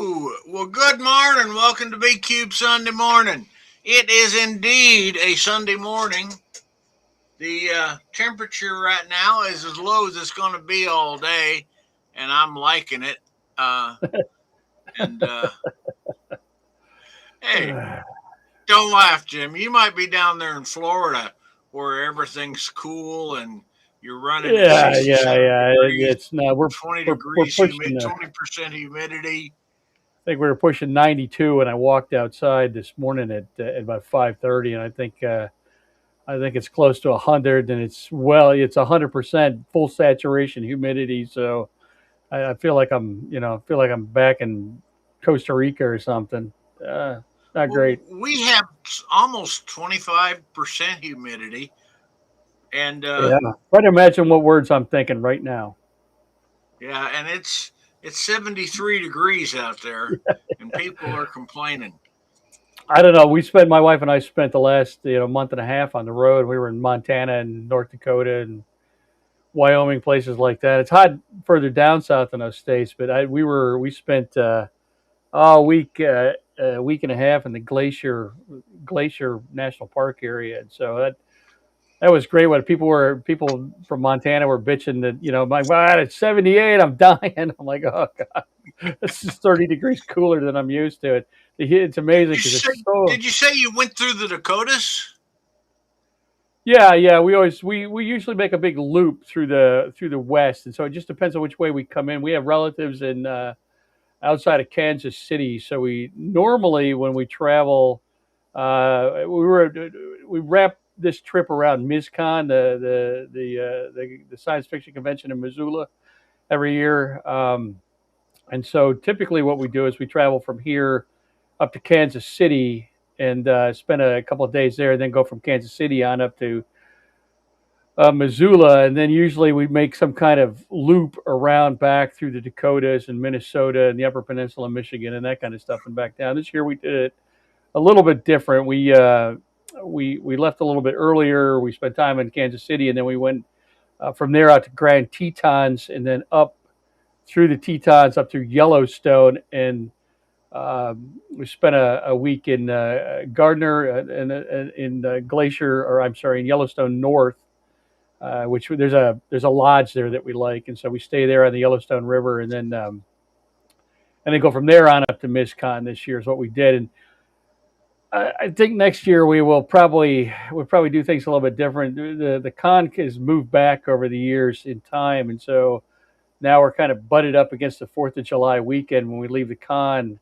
Well, good morning. Welcome to B Cube Sunday morning. It is indeed a Sunday morning. The temperature right now is as low as it's going to be all day, and I'm liking it. Uh, and Hey, don't laugh, Jim. You might be down there in Florida where everything's cool and you're running at Yeah, yeah, 67 yeah. degrees, It's no, 20 we're degrees humid, pushing. I 20% humidity. think we were pushing 92 when I walked outside this morning at about 5:30, and I think it's close to 100, and it's 100% full saturation humidity. So I feel like I'm back in Costa Rica or something. Uh, Not Well, great. we have almost 25% humidity, and Yeah, try to imagine what words I'm thinking right now. yeah, and it's 73 degrees out there, and people are complaining. I don't know. My wife and I spent the last month and a half on the road. We were in Montana and North Dakota and Wyoming, places like that. It's hot further down south in those states, but we spent a week and a half in the Glacier National Park area, and so that was great. When people from Montana were bitching that my God, it's 78, I'm dying. I'm like, oh God, this is 30 degrees cooler than I'm used to. It's amazing You because say, it's so. did you say you went through the Dakotas? Yeah, yeah. We usually make a big loop through the west, and so it just depends on which way we come in. We have relatives in outside of Kansas City, so we normally when we travel, we wrap this trip around MizCon, the science fiction convention in Missoula every year. And so typically what we do is we travel from here up to Kansas City and spend a couple of days there, and then go from Kansas City on up to Missoula, and then usually we make some kind of loop around back through the Dakotas and Minnesota and the Upper Peninsula, Michigan, and that kind of stuff, and back down. This year we did it a little bit different. We left a little bit earlier. We spent time in Kansas City, and then we went from there out to Grand Tetons, and then up through the Tetons up through Yellowstone, and we spent a week in Gardner in Glacier, or I'm sorry, in Yellowstone North, which there's a lodge there that we like, and so we stay there on the Yellowstone River, and then go from there on up to MizCon. This year is what we did, and I think next year we'll probably do things a little bit different. The con has moved back over the years in time, and so now we're kind of butted up against the Fourth of July weekend. When we leave the con,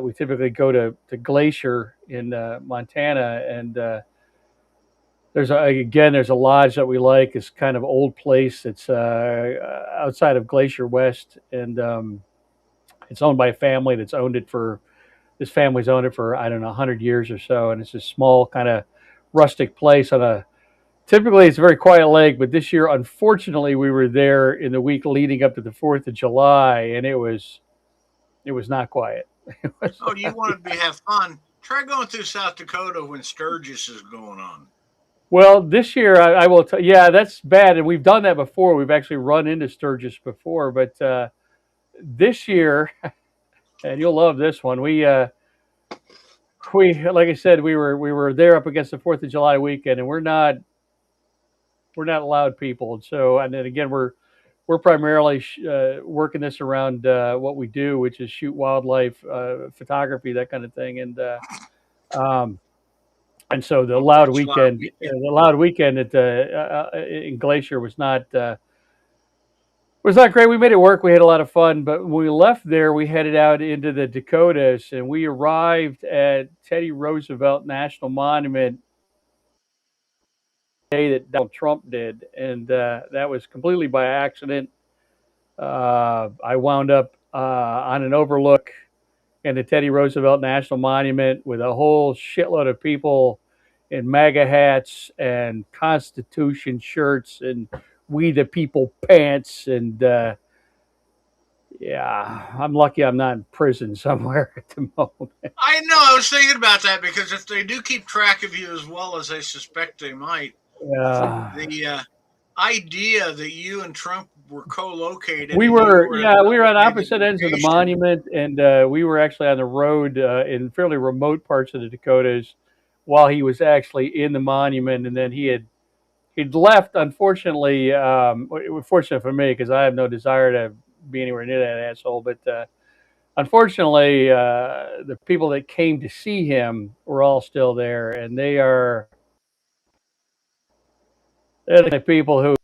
we typically go to Glacier in Montana, and there's a lodge that we like. It's kind of old place. It's outside of Glacier West, and it's owned by a family that's owned it for. This family's owned it for I don't know 100 years or so, and it's a small kind of rustic place on a. Typically, it's a very quiet lake, but this year, unfortunately, we were there in the week leading up to the Fourth of July, and it was not quiet. It was Oh, you want to be have fun? Try going through South Dakota when Sturgis is going on. Well, this year I will tell. Yeah, that's bad, and we've done that before. We've actually run into Sturgis before, but this year, and you'll love this one. We like I said, we were there up against the Fourth of July weekend, and we're not loud people. And so, and then again, we're primarily working this around what we do, which is shoot wildlife photography, that kind of thing, um, and so Fourth of July weekend. the loud weekend at in Glacier was not great. We made it work. We had a lot of fun, but when we left there, we headed out into the Dakotas, and we arrived at Teddy Roosevelt National Monument the day that Donald Trump did, and that was completely by accident. I wound up on an overlook in the Teddy Roosevelt National Monument with a whole shitload of people in MAGA hats and Constitution shirts and We the People pants. And yeah, I'm lucky I'm not in prison somewhere at the moment. I know. I was thinking about that because if they do keep track of you as well as I suspect they might, Yeah. the idea that you and Trump were co-located, We and you were, were yeah, we were on at the opposite ends of the location. monument, and we were actually on the road in fairly remote parts of the Dakotas, while he was actually in the monument, and then he'd left. Unfortunately, fortunate for me because I have no desire to be anywhere near that asshole. But unfortunately, the people that came to see him were all still there, and they're the kind of people who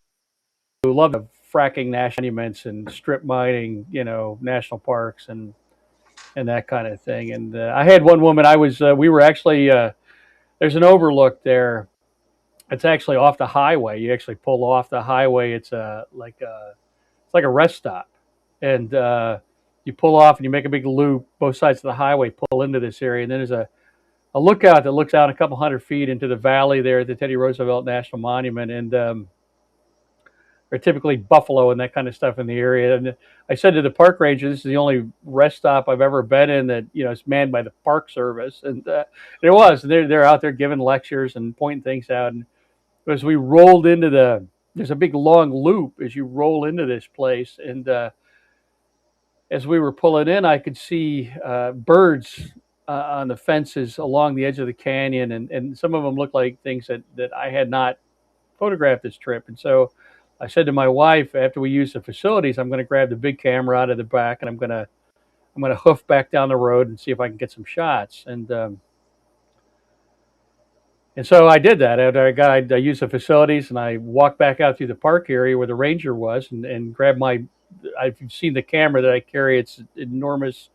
love the fracking national monuments and strip mining, national parks and that kind of thing. And I had one woman. We were actually there's an overlook there. It's actually off the highway. You actually pull off the highway. It's like a rest stop, and you pull off and you make a big loop. Both sides of the highway pull into this area, and then there's a lookout that looks out a couple hundred feet into the valley there at the Teddy Roosevelt National Monument, and are typically buffalo and that kind of stuff in the area. And I said to the park ranger, "This is the only rest stop I've ever been in that is manned by the Park Service." And it was. They're out there giving lectures and pointing things out. And as we rolled into there's a big long loop as you roll into this place, and as we were pulling in, I could see birds on the fences along the edge of the canyon, and some of them looked like things that I had not photographed this trip. And so I said to my wife, after we use the facilities, I'm going to grab the big camera out of the back, and I'm gonna hoof back down the road and see if I can get some shots. And so I did that. I used the facilities, and I walked back out through the park area where the ranger was, and grabbed my. I've seen the camera that I carry. It's an enormous,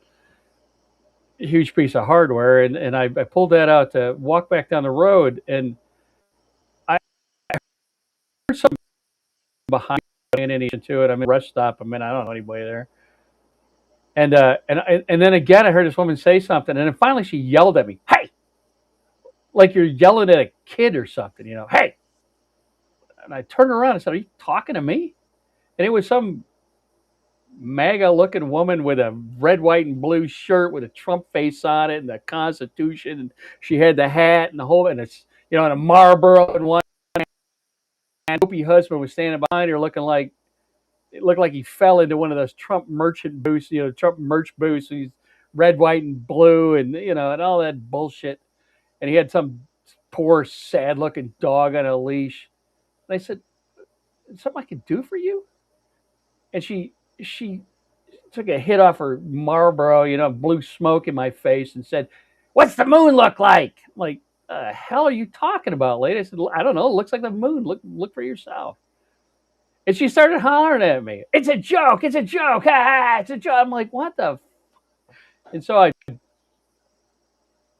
huge piece of hardware, and I pulled that out to walk back down the road, and I heard something behind me, and any to it. I'm in a rest stop. I don't know anybody there. And then again, I heard this woman say something, and then finally she yelled at me, "Hey!" Like you're yelling at a kid or something, "Hey!" And I turned around and said, "Are you talking to me?" And it was some MAGA looking woman with a red, white, and blue shirt with a Trump face on it and the Constitution. And she had the hat and the whole, and it's, and a Marlboro in one hand. And Opie husband was standing behind her looking like, it looked like he fell into one of those Trump merchant booths, Trump merch booths. He's red, white, and blue, and, and all that bullshit. And he had some poor, sad looking dog on a leash. And I said, "Something I could do for you?" And she took a hit off her Marlboro, blew smoke in my face and said, "What's the moon look like?" I'm like, the hell are you talking about, lady? I said, "I don't know. It looks like the moon. Look for yourself." And she started hollering at me. "It's a joke. It's a joke. It's a joke." I'm like, "What the?" And so I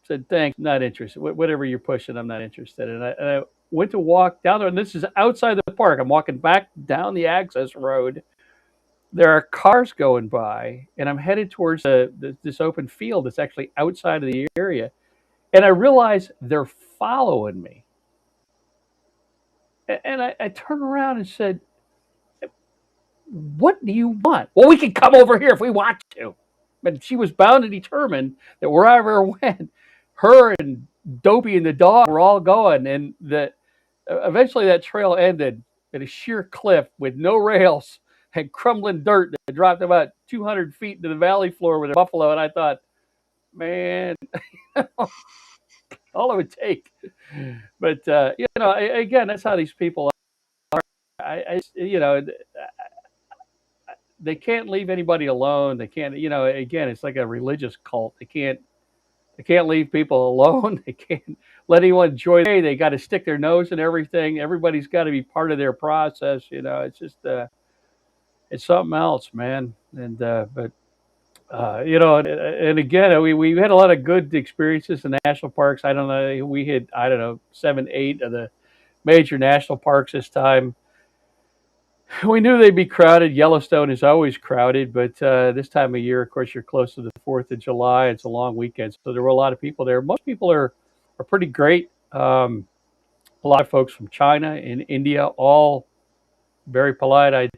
said, "Thanks, not interested. Whatever you're pushing, I'm not interested." And I went to walk down there, and this is outside the park. I'm walking back down the access road. There are cars going by, and I'm headed towards this open field that's actually outside of the area. And I realize they're following me. And I turned around and said, "What do you want?" "Well, we can come over here if we want to." But she was bound and determined that wherever I went, her and Dopey and the dog were all going. And that eventually that trail ended at a sheer cliff with no rails and crumbling dirt that dropped about 200 feet into the valley floor with a buffalo. And I thought, man, all it would take. But, again, that's how these people are. They can't leave anybody alone. They can't, again, it's like a religious cult. They can't leave people alone. They can't let anyone enjoy the day. They got to stick their nose in everything. Everybody's got to be part of their process. It's just, it's something else, man. And, but, and again, we had a lot of good experiences in national parks. I don't know. We hit, I don't know, 7, 8 of the major national parks this time. We knew they'd be crowded. Yellowstone is always crowded, but this time of year, of course, you're close to the 4th of July. It's a long weekend, so there were a lot of people there. Most people are pretty great. A lot of folks from China and India, all very polite.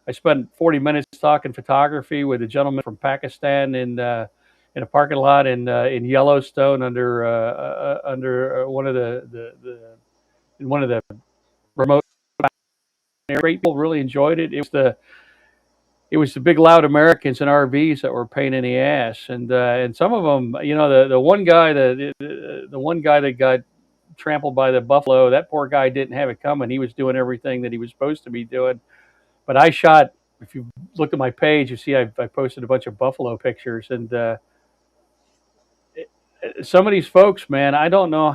I spent 40 minutes talking photography with a gentleman from Pakistan in a parking lot in Yellowstone under one of in one of the remote areas. Great people really enjoyed it. It was it was the big loud Americans in RVs that were a pain in the ass, and some of them, the one guy that got trampled by the buffalo, that poor guy didn't have it coming. He was doing everything that he was supposed to be doing. But I shot. If you look at my page, you see I posted a bunch of buffalo pictures, and some of these folks, man, I don't know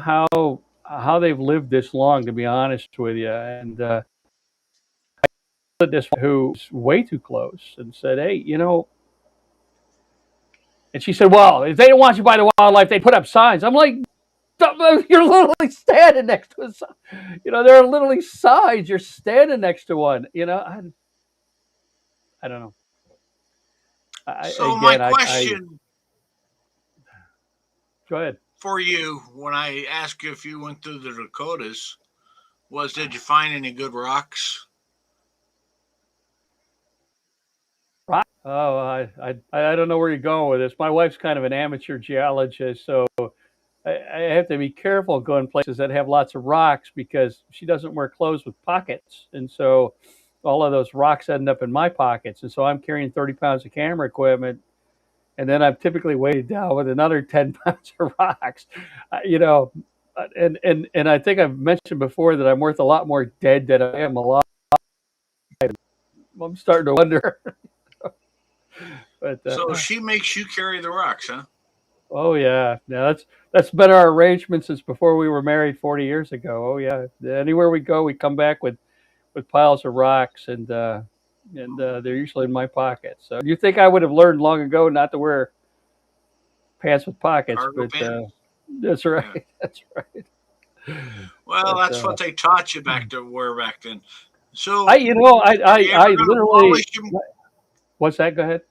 how they've lived this long, to be honest with you. And this who's way too close and said, "Hey, and she said, well, if they didn't want you by the wildlife, they'd put up signs." I'm like, you're literally standing next to a sign. There are literally signs. You're standing next to one. I don't know. So my I question go ahead. for you, when I asked you if you went through the Dakotas, was did you find any good rocks? Oh, I don't know where you're going with this. My wife's kind of an amateur geologist, so I have to be careful going places that have lots of rocks because she doesn't wear clothes with pockets, and so all of those rocks end up in my pockets, and so I'm carrying 30 pounds of camera equipment, and then I'm typically weighted down with another 10 pounds of rocks, and I think I've mentioned before that I'm worth a lot more dead than I am alive. I'm starting to wonder. But So she makes you carry the rocks, huh? oh yeah, that's been our arrangement since before we were married 40 years ago. Oh yeah, anywhere we go, we come back with piles of rocks, and they're usually in my pocket. So you think I would have learned long ago not to wear pants with pockets? Cargo But pants? that's Yeah. right, that's right. Well, But that's what they taught you back to wear back then. I, So, you know, are you I ever going to literally. polish them? What's that? Go ahead.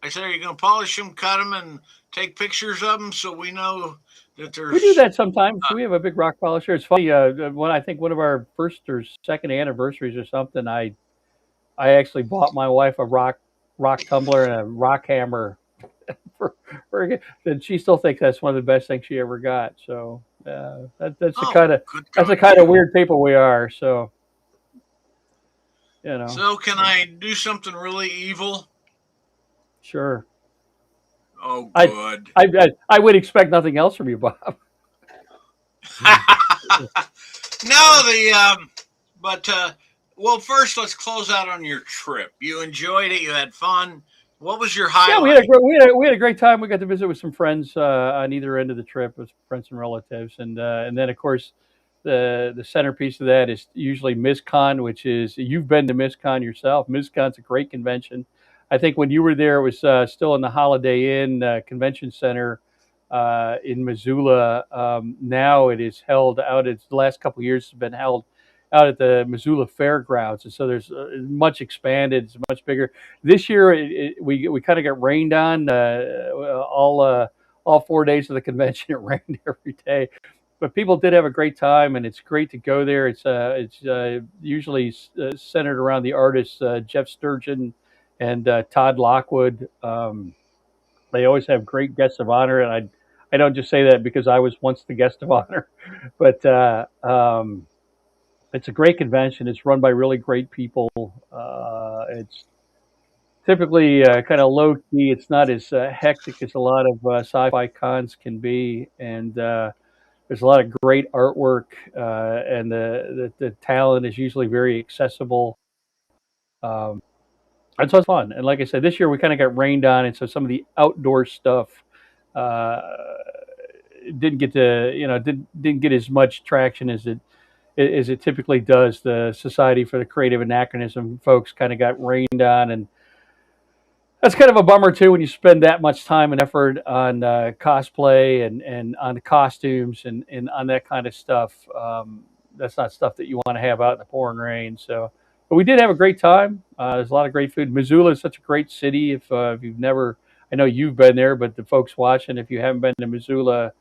I said, are you going to polish them, cut them, and take pictures of them so we know that We do there's. that sometimes. Uh, We have a big rock polisher. It's funny. When I think one of our first or second anniversaries or something, I actually bought my wife a rock tumbler and a rock hammer for, and she still thinks that's one of the best things she ever got. So that's the oh, kind of good that's the going kind of you. weird people we are. So you know, So, can I do something really evil? sure. Oh, I good. I would expect nothing else from you, Bob. No, but well, first let's close out on your trip. You enjoyed it. You had fun. What was your Yeah, we had a highlight? great we had a great time. We got to visit with some friends on either end of the trip, with friends and relatives, and then of course the centerpiece of that is usually MizCon, which is you've been to MizCon yourself. MizCon's a great convention. I think when you were there, it was still in the Holiday Inn Convention Center in Missoula. Now it is held out. It's the last couple of years has been held out at the Missoula Fairgrounds, and so there's much expanded. It's much bigger. This year, we kind of got rained on all 4 days of the convention. It rained every day, but people did have a great time, and it's great to go there. It's usually centered around the artists Jeff Sturgeon and Todd Lockwood. They always have great guests of honor, and I don't just say that because I was once the guest of honor, but it's a great convention. It's run by really great people. It's typically kind of low key. It's not as hectic as a lot of sci-fi cons can be, and there's a lot of great artwork, and the talent is usually very accessible. Um, and so it's fun. And like I said, this year we kind of got rained on, and so some of the outdoor stuff uh, didn't get to didn't get as much traction as it typically does. The Society for the Creative Anachronism folks kind of got rained on, and that's kind of a bummer too when you spend that much time and effort on cosplay and on the costumes and on that kind of stuff. That's not stuff that you want to have out in the pouring rain. So, but we did have a great time. There's a lot of great food. Missoula is such a great city. If you've never, I know you've been there, but the folks watching, if you haven't been to Missoula,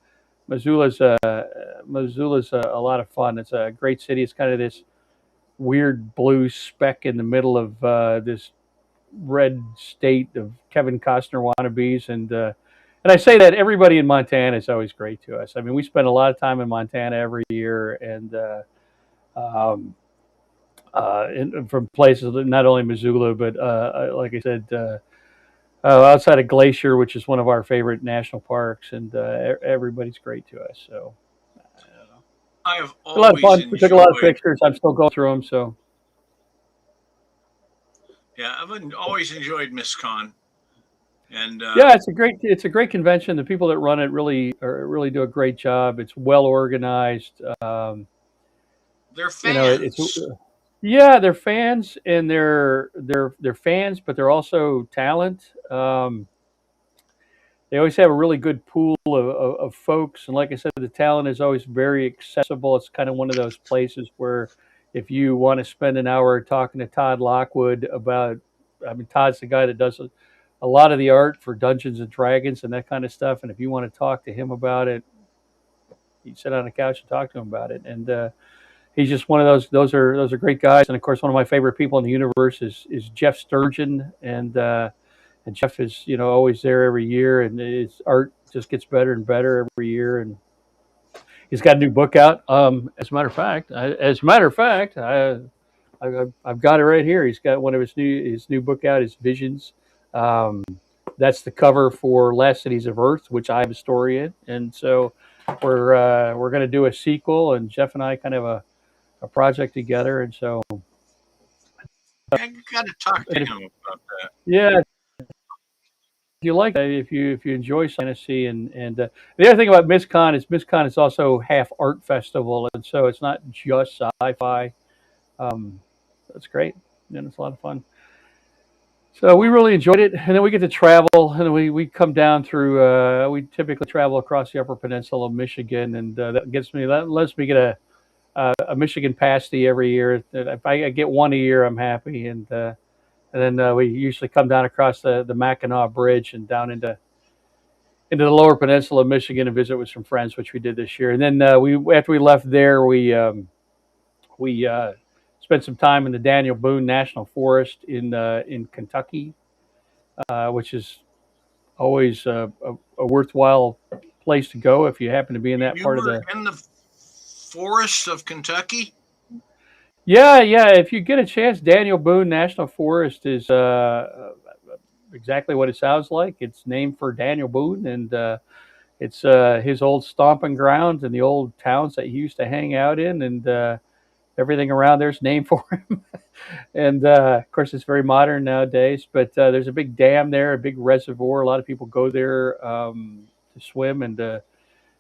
Missoula's uh, Missoula's a lot of fun. It's a great city. It's kind of this weird blue speck in the middle of this red state of Kevin Costner wannabes, and I say that everybody in Montana is always great to us. I mean, we spend a lot of time in Montana every year, and um, from places not only Missoula, but like I said, outside of Glacier, which is one of our favorite national parks, and everybody's great to us. So I have a lot of always fun. We took a lot of enjoyed, pictures. I'm still going through them. So yeah, always enjoyed MissCon, and yeah, it's a great convention. The people that run it really do a great job. It's well organized. they're It's fans. yeah, they're fans and they're fans, but they're also talent. They always have a really good pool of folks, and like I said, the talent is always very accessible. It's kind of one of those places where if you want to spend an hour talking to Todd Lockwood about, I mean, Todd's the guy that does a lot of the art for Dungeons and Dragons and that kind of stuff, and if you want to talk to him about it, you sit on the couch and talk to him about it, and he's just one of those. Those are great guys, and of course, one of my favorite people in the universe is Jeff Sturgeon, and Jeff is always there every year, and his art just gets better and better every year, and he's got a new book out. As a matter of fact, I've got it right here. He's got one of his new book out. His Visions. Um, that's the cover for Last Cities of Earth, which I have a story in, and so we're going to do a sequel, and Jeff and I kind of a project together, and so I got to talk to him about that. yeah, if you like that, if you enjoy fantasy, and the other thing about MissCon is also half art festival, and so it's not just sci-fi. Um, that's great, and it's a lot of fun. So we really enjoyed it, and then we get to travel, and we come down through. We typically travel across the Upper Peninsula of Michigan, and that lets me get a Michigan pasty every year. If I get one a year, I'm happy, and then we usually come down across the Mackinac Bridge and down into the Lower Peninsula of Michigan and visit with some friends, which we did this year. And then we after we left there, we spent some time in the Daniel Boone National Forest in Kentucky, which is always a worthwhile place to go if you happen to be in that You part of were the. in the forests of Kentucky. Yeah, yeah. If you get a chance, Daniel Boone National Forest is exactly what it sounds like. It's named for Daniel Boone, and it's his old stomping grounds and the old towns that he used to hang out in, and everything around there's named for him. And of course, it's very modern nowadays. But there's a big dam there, a big reservoir. A lot of people go there to swim and to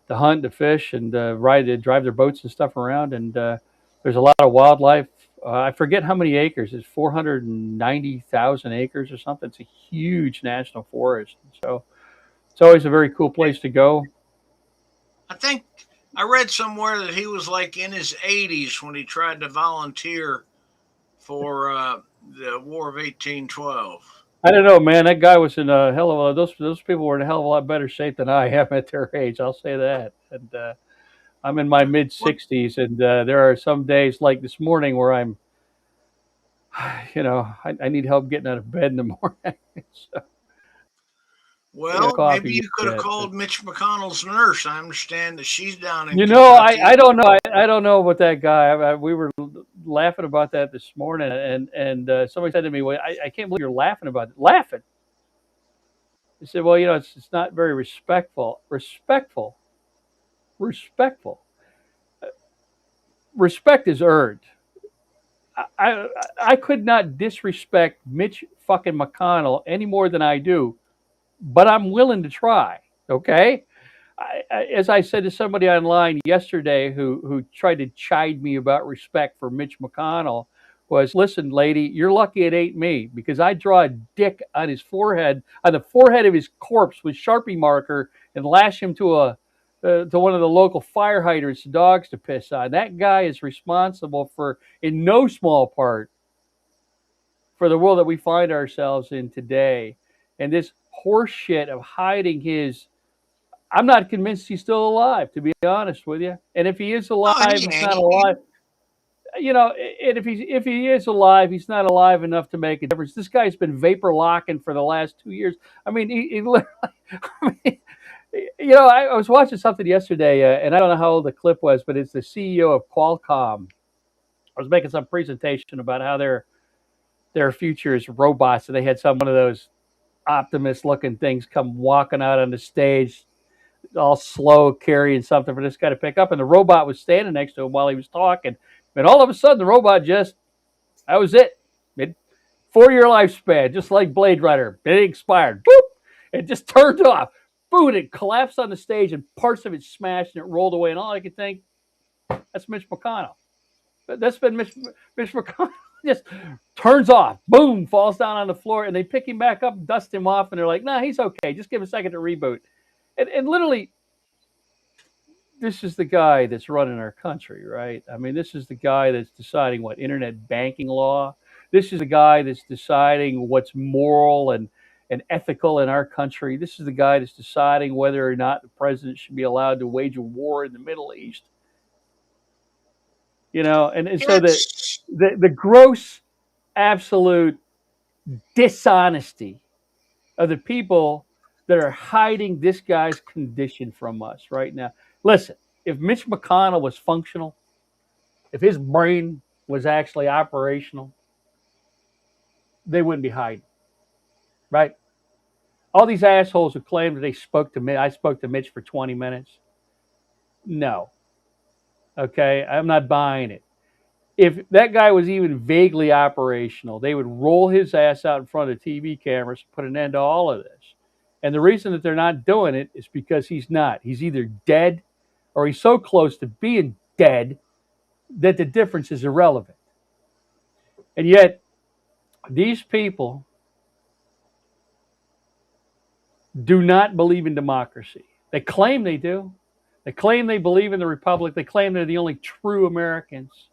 hunt, to fish, and to drive their boats and stuff around. And there's a lot of wildlife. I forget how many acres. It's 490,000 acres or something. It's a huge national forest. So it's always a very cool place to go. I think I read somewhere that he was like in his 80s when he tried to volunteer for the War of 1812. I don't know, man. That guy was in a hell of a. Those people were in a hell of a lot better shape than I am at their age. I'll say that. And I'm in my mid What? 60s, and there are some days like this morning where I'm, I need help getting out of bed in the morning. So, Well, maybe coffee you could have yet, but called Mitch McConnell's nurse. I understand that she's down in I Kentucky. don't know. I don't know about that guy. We were laughing about that this morning, and somebody said to me, "Well, I can't believe you're laughing about it." Laughing. He said, "Well, it's not very respectful. Respectful. Respect is earned. I could not disrespect Mitch fucking McConnell any more than I do, but I'm willing to try. Okay." As I said to somebody online yesterday who tried to chide me about respect for Mitch McConnell, was, listen, lady, you're lucky it ain't me, because I draw a dick on his forehead, on the forehead of his corpse with Sharpie marker, and lash him to one of the local fire hydrants, dogs to piss on. That guy is responsible for, in no small part, for the world that we find ourselves in today. And this horse shit of hiding his, I'm not convinced he's still alive, to be honest with you. And if he is Oh, alive, he he's not ain't. alive. And if he is alive, he's not alive enough to make a difference. This guy's been vapor locking for the last 2 years. I mean, he literally. I mean, I was watching something yesterday, and I don't know how old the clip was, but it's the CEO of Qualcomm, I was making some presentation about how their future is robots, and they had one of those Optimus looking things come walking out on the stage, all slow, carrying something for this guy to pick up, and the robot was standing next to him while he was talking, and all of a sudden the robot just that was it. 4-year lifespan, just like Blade Runner. It expired. Boop! It just turned off. Boom! It collapsed on the stage, and parts of it smashed, and it rolled away. And all I could think, that's Mitch McConnell. That's been Mitch McConnell. Just turns off. Boom! Falls down on the floor, and they pick him back up, dust him off, and they're like, "Nah, he's okay. Just give him a second to reboot." And literally, this is the guy that's running our country, right? I mean, this is the guy that's deciding what internet banking law. This is the guy that's deciding what's moral and ethical in our country. This is the guy that's deciding whether or not the president should be allowed to wage a war in the Middle East. And so the gross, absolute dishonesty of the people that are hiding this guy's condition from us right now. Listen, if Mitch McConnell was functional, if his brain was actually operational, they wouldn't be hiding, right? All these assholes who claim that they spoke to me, I spoke to Mitch for 20 minutes. No. Okay, I'm not buying it. If that guy was even vaguely operational, they would roll his ass out in front of TV cameras and put an end to all of this. And the reason that they're not doing it is because he's not. He's either dead or he's so close to being dead that the difference is irrelevant. And yet, these people do not believe in democracy. They claim they do. They claim they believe in the republic. They claim they're the only true Americans.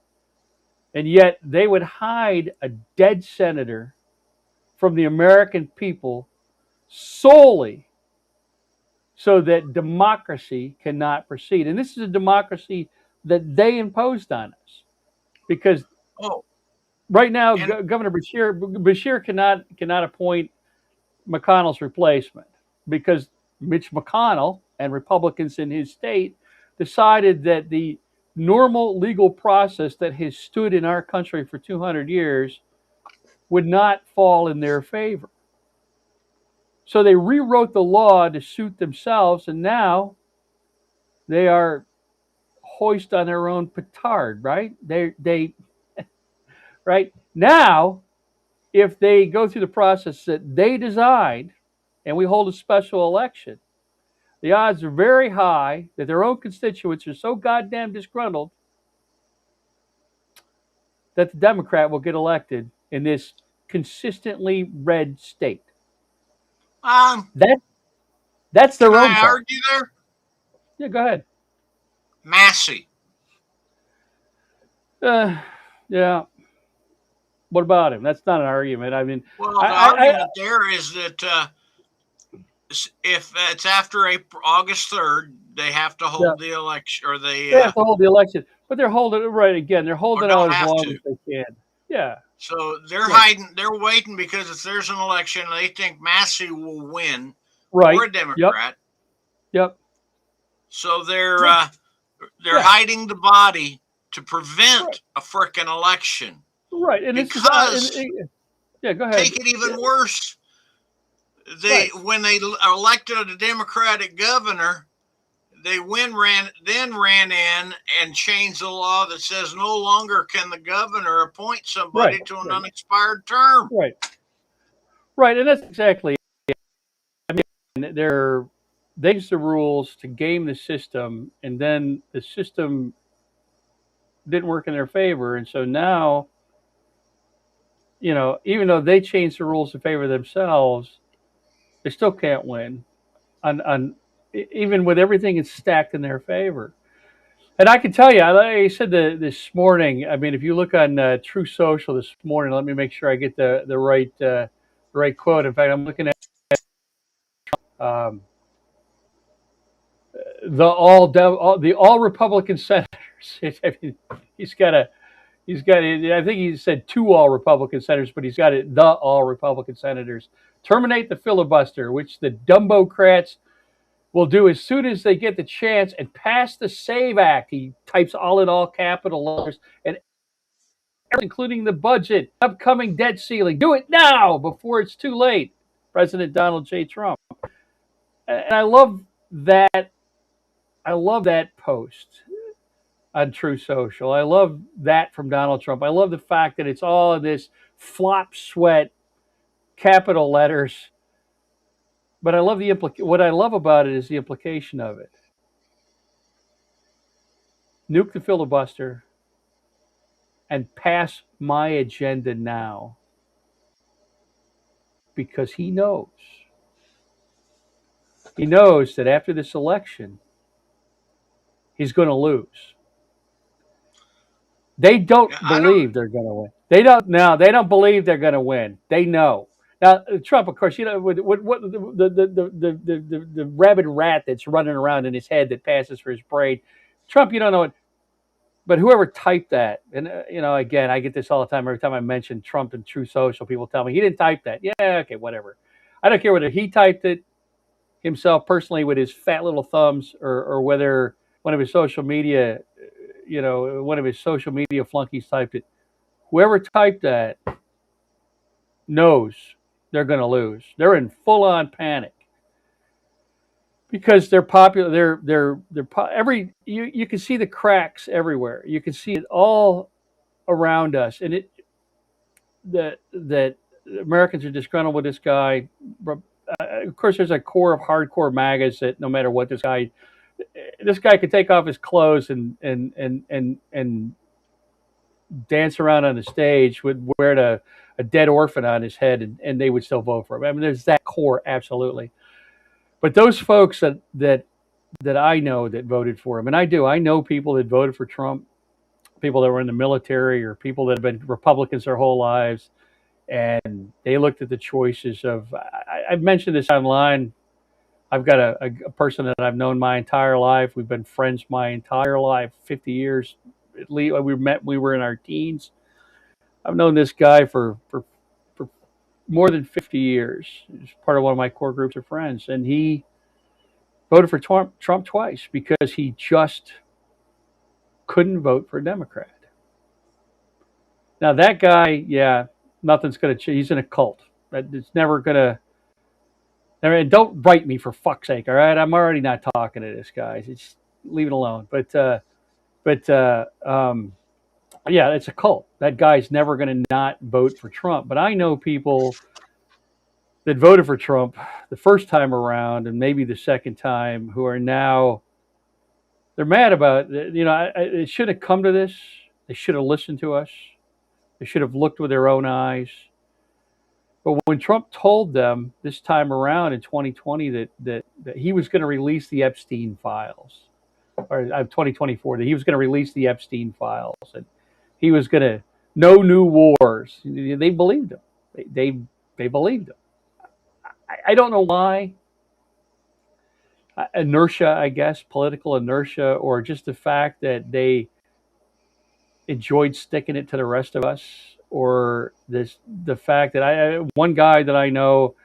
And yet they would hide a dead senator from the American people solely so that democracy cannot proceed. And this is a democracy that they imposed on us. Because right now, Governor Bashir cannot appoint McConnell's replacement because Mitch McConnell and Republicans in his state decided that the normal legal process that has stood in our country for 200 years would not fall in their favor. So they rewrote the law to suit themselves, and now they are hoist on their own petard, right? They right now, if they go through the process that they designed, and we hold a special election, the odds are very high that their own constituents are so goddamn disgruntled that the Democrat will get elected in this consistently red state. That's their own fault. Can I argue there? Yeah, go ahead. Massey. Yeah. What about him? That's not an argument. I mean, well, the argument there is that if it's after August 3rd, they have to hold the election, or they have to hold the election. But they're holding it right again. They're holding out as long as they can. Yeah. So they're hiding. They're waiting because if there's an election, they think Massey will win, right? Or a Democrat. Yep. So they're hiding the body to prevent a frickin' election. Right. And because go ahead. Take it even worse. When they elected a Democratic governor, they ran in and changed the law that says no longer can the governor appoint somebody to an unexpired term. Right, and that's exactly it. I mean, they use the rules to game the system, and then the system didn't work in their favor, and so now, even though they changed the rules to favor themselves, they still can't win. Even with everything stacked in their favor. And I can tell you, I said this morning, I mean, if you look on True Social this morning, let me make sure I get the right quote. In fact, I'm looking at the all Republican senators. I mean, I think he said 2 all Republican senators, but he's got it, the all Republican senators. Terminate the filibuster, which the Dumbocrats will do as soon as they get the chance, and pass the SAVE Act. He types all in all capital letters, and including the budget, upcoming debt ceiling. Do it now before it's too late. President Donald J. Trump. And I love that. I love that post on True Social. I love that from Donald Trump. I love the fact that it's all of this flop sweat capital letters. But I love what I love about it is the implication of it. Nuke the filibuster and pass my agenda now, because he knows that after this election he's going to lose. They don't believe they're going to win. They don't believe they're going to win. They know. Now Trump, of course, what the rabid rat that's running around in his head that passes for his brain. Trump, you don't know it. But whoever typed that, and again, I get this all the time. Every time I mention Trump and True Social, people tell me he didn't type that. Yeah, okay, whatever. I don't care whether he typed it himself personally with his fat little thumbs, or whether one of his social media, one of his social media flunkies typed it. Whoever typed that knows they're going to lose. They're in full-on panic because they're popular. You can see the cracks everywhere. You can see it all around us, and that Americans are disgruntled with this guy. Of course, there's a core of hardcore MAGAs that no matter what this guy could take off his clothes and dance around on the stage with wearing a dead orphan on his head, and they would still vote for him. I mean, there's that core, absolutely. But those folks that I know that voted for him, and I know people that voted for Trump, people that were in the military or people that have been Republicans their whole lives, and they looked at the choices of. I've mentioned this online. I've got a person that I've known my entire life. We've been friends my entire life, 50 years at least. We were in our teens. I've known this guy for more than 50 years. He's part of one of my core groups of friends, and he voted for Trump twice because he just couldn't vote for a Democrat. Now that guy, yeah, nothing's going to change. He's in a cult. It's never going to. And don't write me for fuck's sake, all right? I'm already not talking to this guy. Just leave it alone. But yeah, it's a cult. That guy's never going to not vote for Trump. But I know people that voted for Trump the first time around and maybe the second time who are now, they're mad about it. It should have come to this. They should have listened to us. They should have looked with their own eyes. But when Trump told them this time around in 2020 that he was going to release the Epstein files, or 2024, that he was going to release the Epstein files, and he was going to no new wars, they believed him. They believed him. I don't know why. Inertia, I guess, political inertia, or just the fact that they enjoyed sticking it to the rest of us, or the fact that one guy that I know,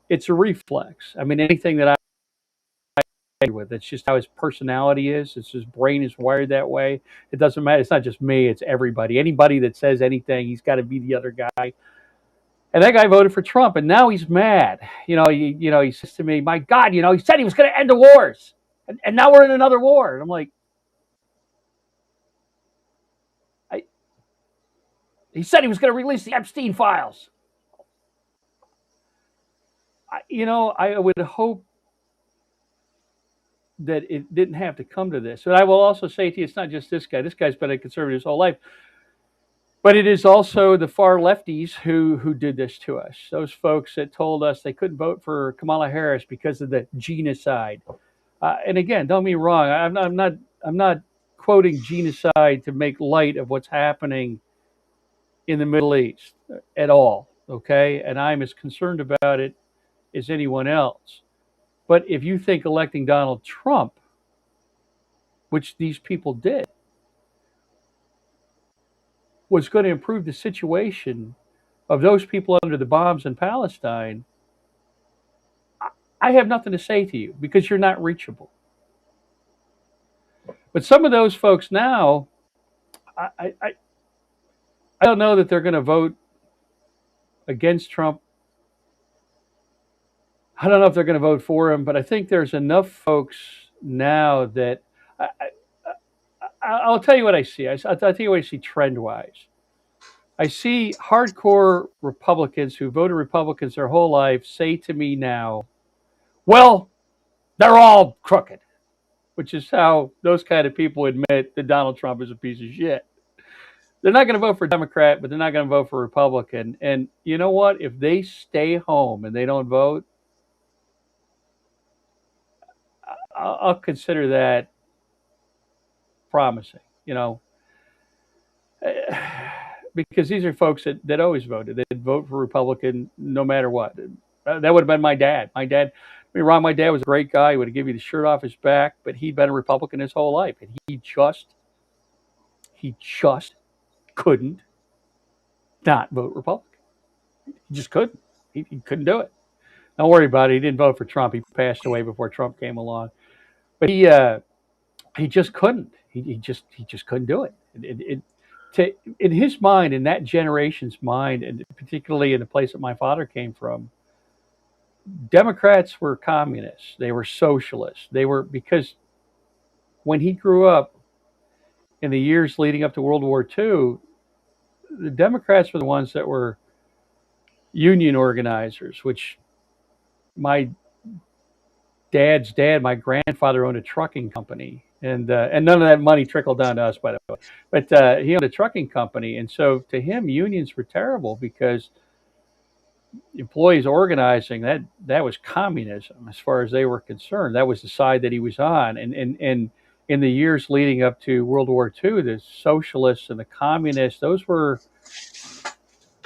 it's a reflex. I mean, anything that I with, it's just how his personality is. It's his brain is wired that way. It doesn't matter. It's not just me. It's everybody. Anybody that says anything, he's got to be the other guy. And that guy voted for Trump, and now he's mad. He says to me, "My God, he said he was going to end the wars, and now we're in another war." And I'm like, he said he was going to release the Epstein files. I would hope that it didn't have to come to this. And I will also say to you, it's not just this guy. This guy's been a conservative his whole life. But it is also the far lefties who did this to us. Those folks that told us they couldn't vote for Kamala Harris because of the genocide. And again, don't get me wrong. I'm not quoting genocide to make light of what's happening in the Middle East at all. Okay, and I'm as concerned about it as anyone else. But if you think electing Donald Trump, which these people did, was going to improve the situation of those people under the bombs in Palestine, I have nothing to say to you because you're not reachable. But some of those folks now, I don't know that they're going to vote against Trump. I don't know if they're going to vote for him, but I think there's enough folks now that I'll tell you what I see. I'll tell you what I see trend wise. I see hardcore Republicans who voted Republicans their whole life say to me now, well, they're all crooked, which is how those kind of people admit that Donald Trump is a piece of shit. They're not going to vote for Democrat, but they're not going to vote for Republican. And you know what? If they stay home and they don't vote, I'll consider that promising. Because these are folks that always voted. They'd vote for Republican no matter what. That would have been my dad. My dad was a great guy. He would have given you the shirt off his back, but he'd been a Republican his whole life, and he just couldn't not vote Republican. He just couldn't. He couldn't do it. Don't worry about it. He didn't vote for Trump. He passed away before Trump came along, but he just couldn't. He just couldn't do it. In his mind, in that generation's mind, and particularly in the place that my father came from, Democrats were communists. They were socialists. They were because when he grew up in the years leading up to World War II, the Democrats were the ones that were union organizers, which my dad's dad, my grandfather, owned a trucking company, and none of that money trickled down to us, by the way. But he owned a trucking company, and so to him, unions were terrible because employees organizing that was communism as far as they were concerned. That was the side that he was on, and in the years leading up to World War II, the socialists and the communists, those were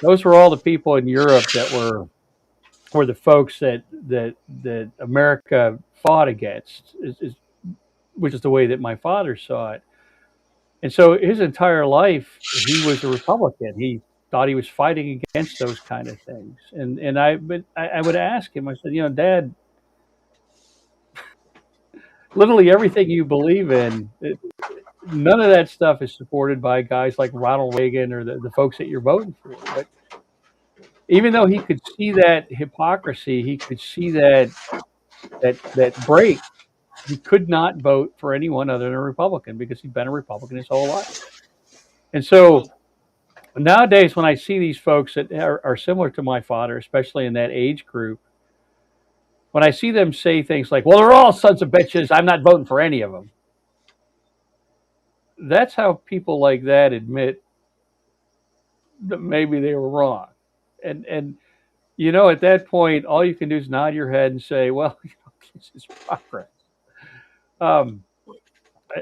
all the people in Europe that were the folks that America fought against, which is the way that my father saw it. And so his entire life, he was a Republican. He thought he was fighting against those kind of things. And I would ask him, I said, Dad, literally everything you believe in, none of that stuff is supported by guys like Ronald Reagan or the folks that you're voting for. But even though he could see that hypocrisy, he could see that break, he could not vote for anyone other than a Republican because he'd been a Republican his whole life. And so nowadays, when I see these folks that are similar to my father, especially in that age group, when I see them say things like, well, they're all sons of bitches, I'm not voting for any of them. That's how people like that admit that maybe they were wrong. And at that point, all you can do is nod your head and say, well, this is progress. Um,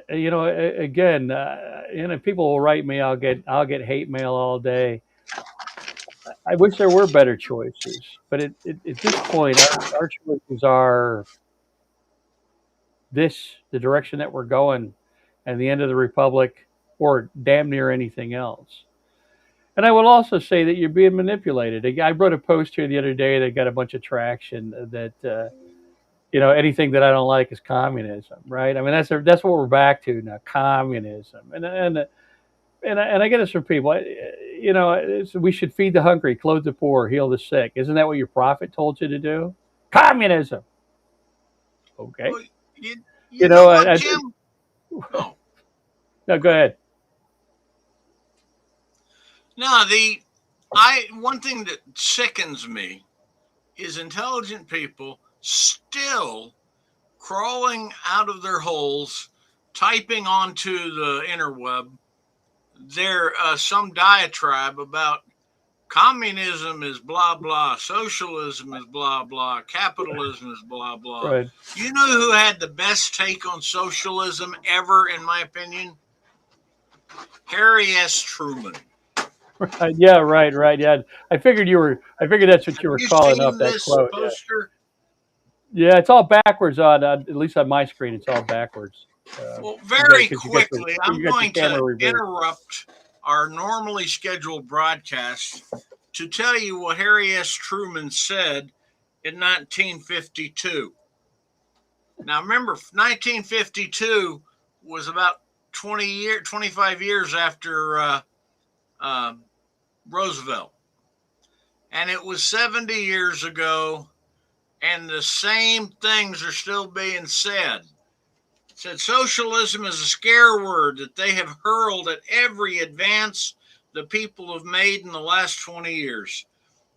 again, people will write me. I'll get hate mail all day. I wish there were better choices, but at this point, our choices are the direction that we're going, and the end of the republic, or damn near anything else. And I will also say that you're being manipulated. I wrote a post here the other day that got a bunch of traction. That anything that I don't like is communism, right? I mean, that's what we're back to now, communism. And I get this from people. We should feed the hungry, clothe the poor, heal the sick. Isn't that what your prophet told you to do? Communism. Okay. Well, you know what, Jim? No, go ahead. No, one thing that sickens me is intelligent people still crawling out of their holes, typing onto the interweb some diatribe about communism is blah blah, socialism is blah blah, capitalism is blah blah. Right. You know who had the best take on socialism ever, in my opinion? Harry S. Truman. Right. Yeah, right. Yeah, I figured that's what you were calling up that quote. Poster? Yeah, it's all backwards at least on my screen. It's all backwards. Well, very quickly, I'm going to interrupt our normally scheduled broadcast to tell you what Harry S. Truman said in 1952. Now, remember, 1952 was about 25 years after Roosevelt. And it was 70 years ago, and the same things are still being said. It said socialism is a scare word that they have hurled at every advance the people have made in the last 20 years.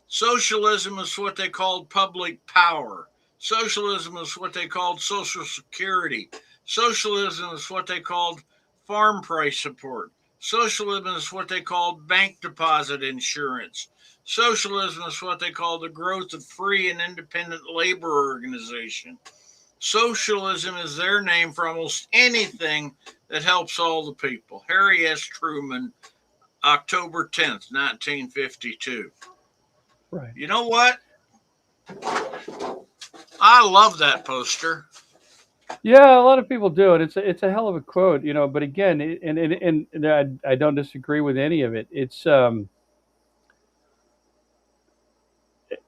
Socialism is what they called public power. Socialism is what they called social security. Socialism is what they called farm price support. Socialism is what they called bank deposit insurance. Socialism is what they call the growth of free and independent labor organization. Socialism is their name for almost anything that helps all the people. Harry S. Truman, October 10th, 1952. Right. You know what? I love that poster. Yeah, a lot of people do, and it's a hell of a quote, But again, and I don't disagree with any of it. It's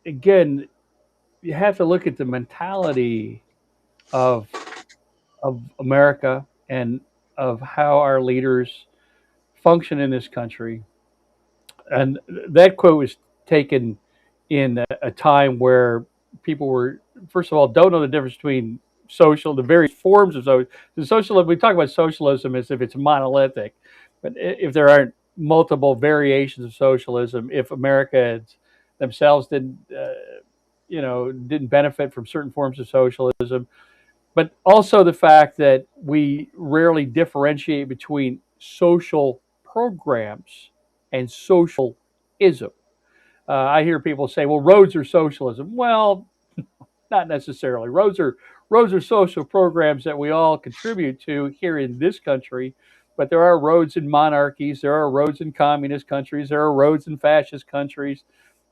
again, you have to look at the mentality of America and of how our leaders function in this country. And that quote was taken in a time where people were, first of all, don't know the difference between the various forms of socialism. We talk about socialism as if it's monolithic, but if there aren't multiple variations of socialism, if Americans themselves didn't benefit from certain forms of socialism, but also the fact that we rarely differentiate between social programs and socialism. I hear people say, "Well, roads are socialism." Well, not necessarily. Roads are social programs that we all contribute to here in this country, but there are roads in monarchies, there are roads in communist countries, there are roads in fascist countries.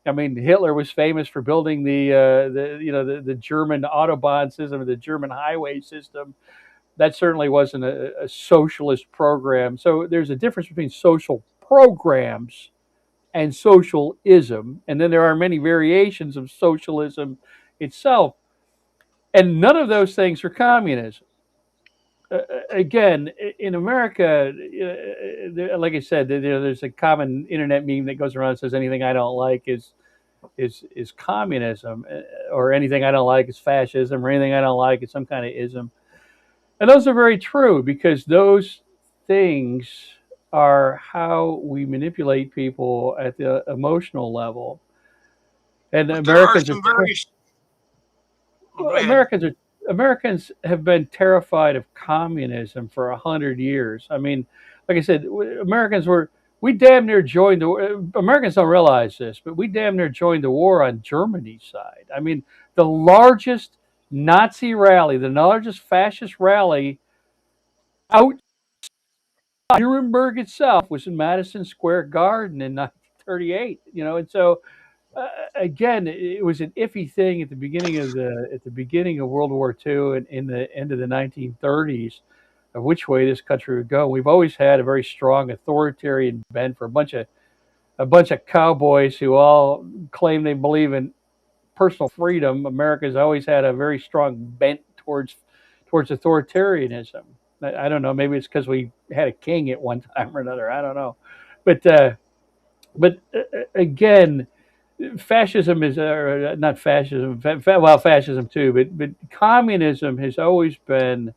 I mean, Hitler was famous for building the German autobahn system, the German highway system. That certainly wasn't a socialist program. So there's a difference between social programs and socialism, and then there are many variations of socialism itself, and none of those things are communism. Again, in America, like I said, there's a common internet meme that goes around that says anything I don't like is communism, or anything I don't like is fascism, or anything I don't like is some kind of ism. And those are very true because those things are how we manipulate people at the emotional level. And But there are some very. Oh, go ahead. Americans are Americans have been terrified of communism for 100 years. I mean, like I said, we damn near joined the. Americans don't realize this, but we damn near joined the war on Germany's side. I mean, the largest Nazi rally, the largest fascist rally out Nuremberg itself was in Madison Square Garden in 1938. And so again, it was an iffy thing at the beginning of World War II and in the end of the 1930s of which way this country would go. We've always had a very strong authoritarian bent for a bunch of cowboys who all claim they believe in personal freedom. America's always had a very strong bent towards authoritarianism. I don't know. Maybe it's because we had a king at one time or another. I don't know, but again, fascism is not fascism. Well, fascism too, but communism has always been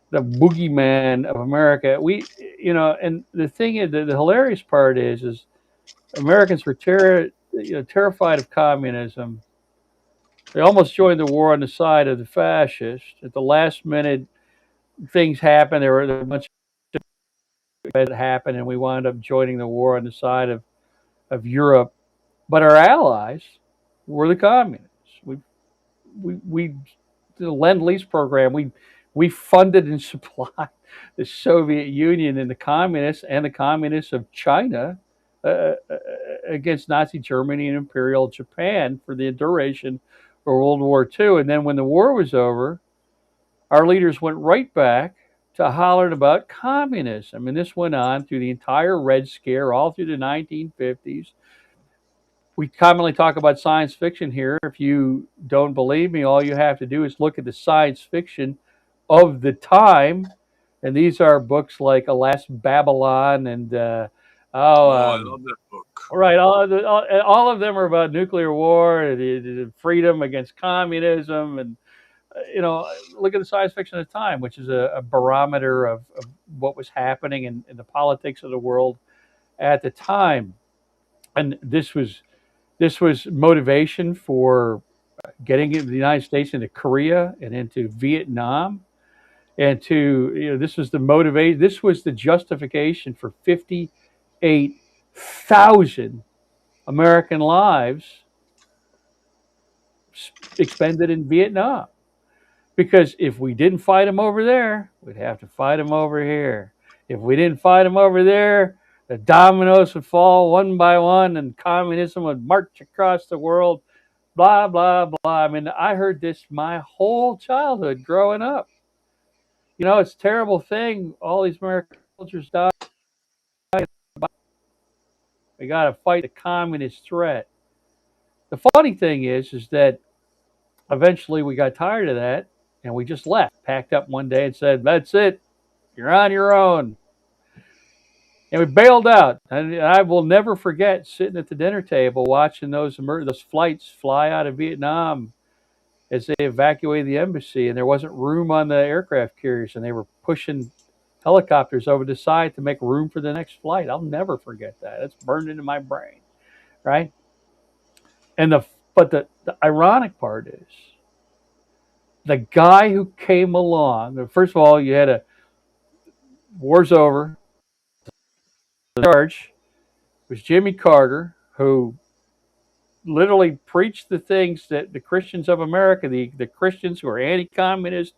the boogeyman of America. And the thing is, the hilarious part is Americans were terrified of communism. They almost joined the war on the side of the fascists. At the last minute, things happened. There were a bunch of that happened, and we wound up joining the war on the side of Europe. But our allies were the communists. We the Lend Lease program. We funded and supplied the Soviet Union and the communists of China uh, uh, against Nazi Germany and Imperial Japan for the duration of World War II. And then when the war was over, our leaders went right back to hollering about communism. And this went on through the entire Red Scare, all through the 1950s. We commonly talk about science fiction here. If you don't believe me, all you have to do is look at the science fiction of the time. And these are books like Alas Babylon and Oh, Oh, I love that book. right. All of them are about nuclear war, the freedom against communism, and look at the science fiction at the time, which is a barometer of what was happening in the politics of the world at the time. And this was motivation for getting the United States into Korea and into Vietnam, and this was the motivation. This was the justification for 58,000 American lives expended in Vietnam. Because if we didn't fight them over there, we'd have to fight them over here. If we didn't fight them over there, the dominoes would fall one by one and communism would march across the world, blah, blah, blah. I mean, I heard this my whole childhood growing up. It's a terrible thing. All these American soldiers died. We got to fight the communist threat. The funny thing is that eventually we got tired of that and we just left, packed up one day and said, "That's it. You're on your own." And we bailed out. And I will never forget sitting at the dinner table watching those flights fly out of Vietnam as they evacuated the embassy, and there wasn't room on the aircraft carriers, and they were pushing helicopters over the side to make room for the next flight. I'll never forget that. It's burned into my brain, right? And the ironic part is the guy who came along. First of all, you had a war's over. The charge was Jimmy Carter, who literally preached the things that the Christians of America, the Christians who are anti-communist,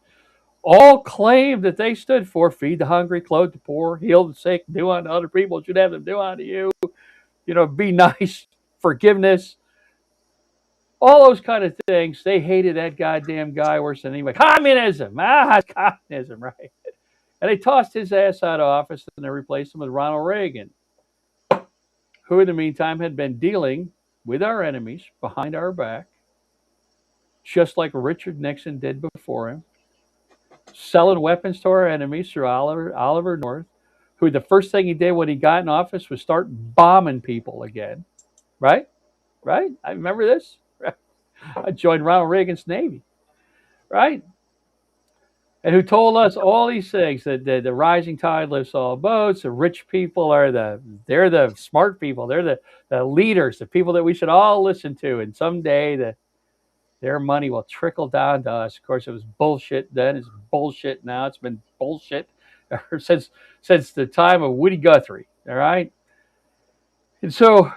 all claimed that they stood for: feed the hungry, clothe the poor, heal the sick, do unto other people what you'd have them do unto you, be nice, forgiveness, all those kind of things. They hated that goddamn guy worse than anybody. Communism, communism, right? And they tossed his ass out of office and they replaced him with Ronald Reagan, who in the meantime had been dealing with our enemies behind our back, just like Richard Nixon did before him, selling weapons to our enemies through Oliver North, who the first thing he did when he got in office was start bombing people again. Right? Right? I remember this. I joined Ronald Reagan's Navy. Right? And who told us all these things, that the rising tide lifts all boats. The rich people they're the smart people. They're the leaders, the people that we should all listen to. And someday their money will trickle down to us. Of course, it was bullshit then. It's bullshit now. It's been bullshit since the time of Woody Guthrie. All right. And so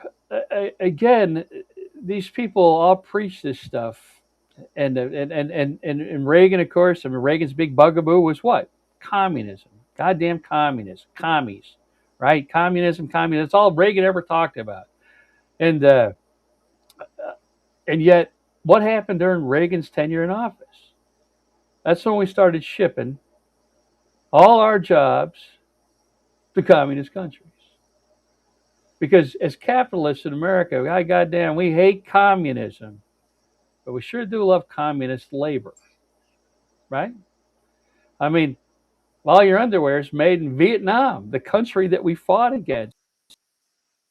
again, these people all preach this stuff. And Reagan, of course, I mean, Reagan's big bugaboo was what? Communism. Goddamn communism. Commies. Right? Communism. That's all Reagan ever talked about. And yet, what happened during Reagan's tenure in office? That's when we started shipping all our jobs to communist countries. Because as capitalists in America, goddamn, we hate communism, but we sure do love communist labor, right? I mean, all your underwear is made in Vietnam, the country that we fought against.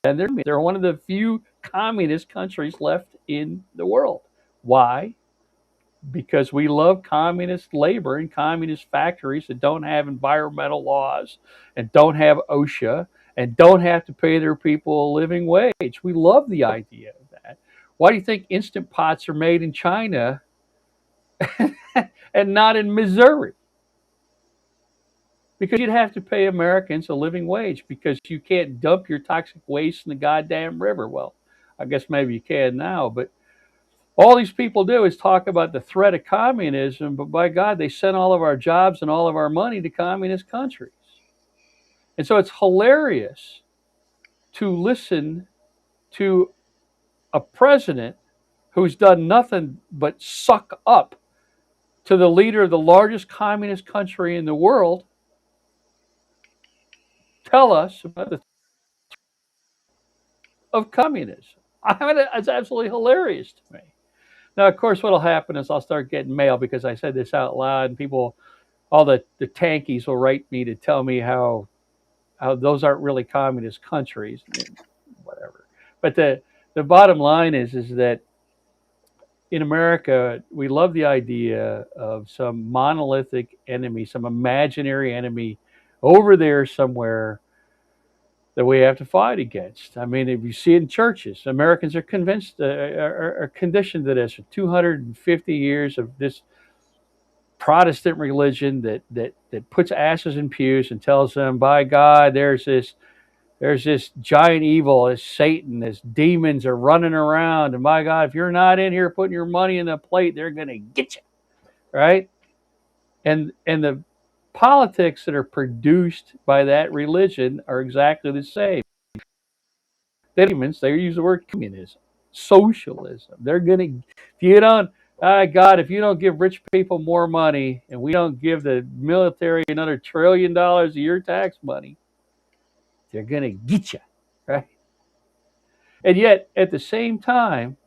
And they're one of the few communist countries left in the world. Why? Because we love communist labor and communist factories that don't have environmental laws and don't have OSHA and don't have to pay their people a living wage. We love the idea of that. Why do you think Instant Pots are made in China and not in Missouri? Because you'd have to pay Americans a living wage because you can't dump your toxic waste in the goddamn river. Well, I guess maybe you can now, but all these people do is talk about the threat of communism, but by God, they send all of our jobs and all of our money to communist countries. And so it's hilarious to listen to a president who's done nothing but suck up to the leader of the largest communist country in the world tell us about the of communism. I mean, it's absolutely hilarious to me. Now, of course, what'll happen is I'll start getting mail because I said this out loud, and people, all the tankies will write me to tell me how how those aren't really communist countries, whatever. But the bottom line is that in America, we love the idea of some monolithic enemy, some imaginary enemy over there somewhere that we have to fight against. I mean, if you see it in churches, Americans are convinced, are conditioned to this for 250 years of this Protestant religion that puts asses in pews and tells them, by God, there's this giant evil, this Satan, this demons are running around, and by God, if you're not in here putting your money in the plate, they're gonna get you, right? And the politics that are produced by that religion are exactly the same. They use the word communism, socialism. They're gonna, if you don't, God, if you don't give rich people more money, and we don't give the military another $1 trillion of your tax money, they're gonna get you, right? And yet, at the same time,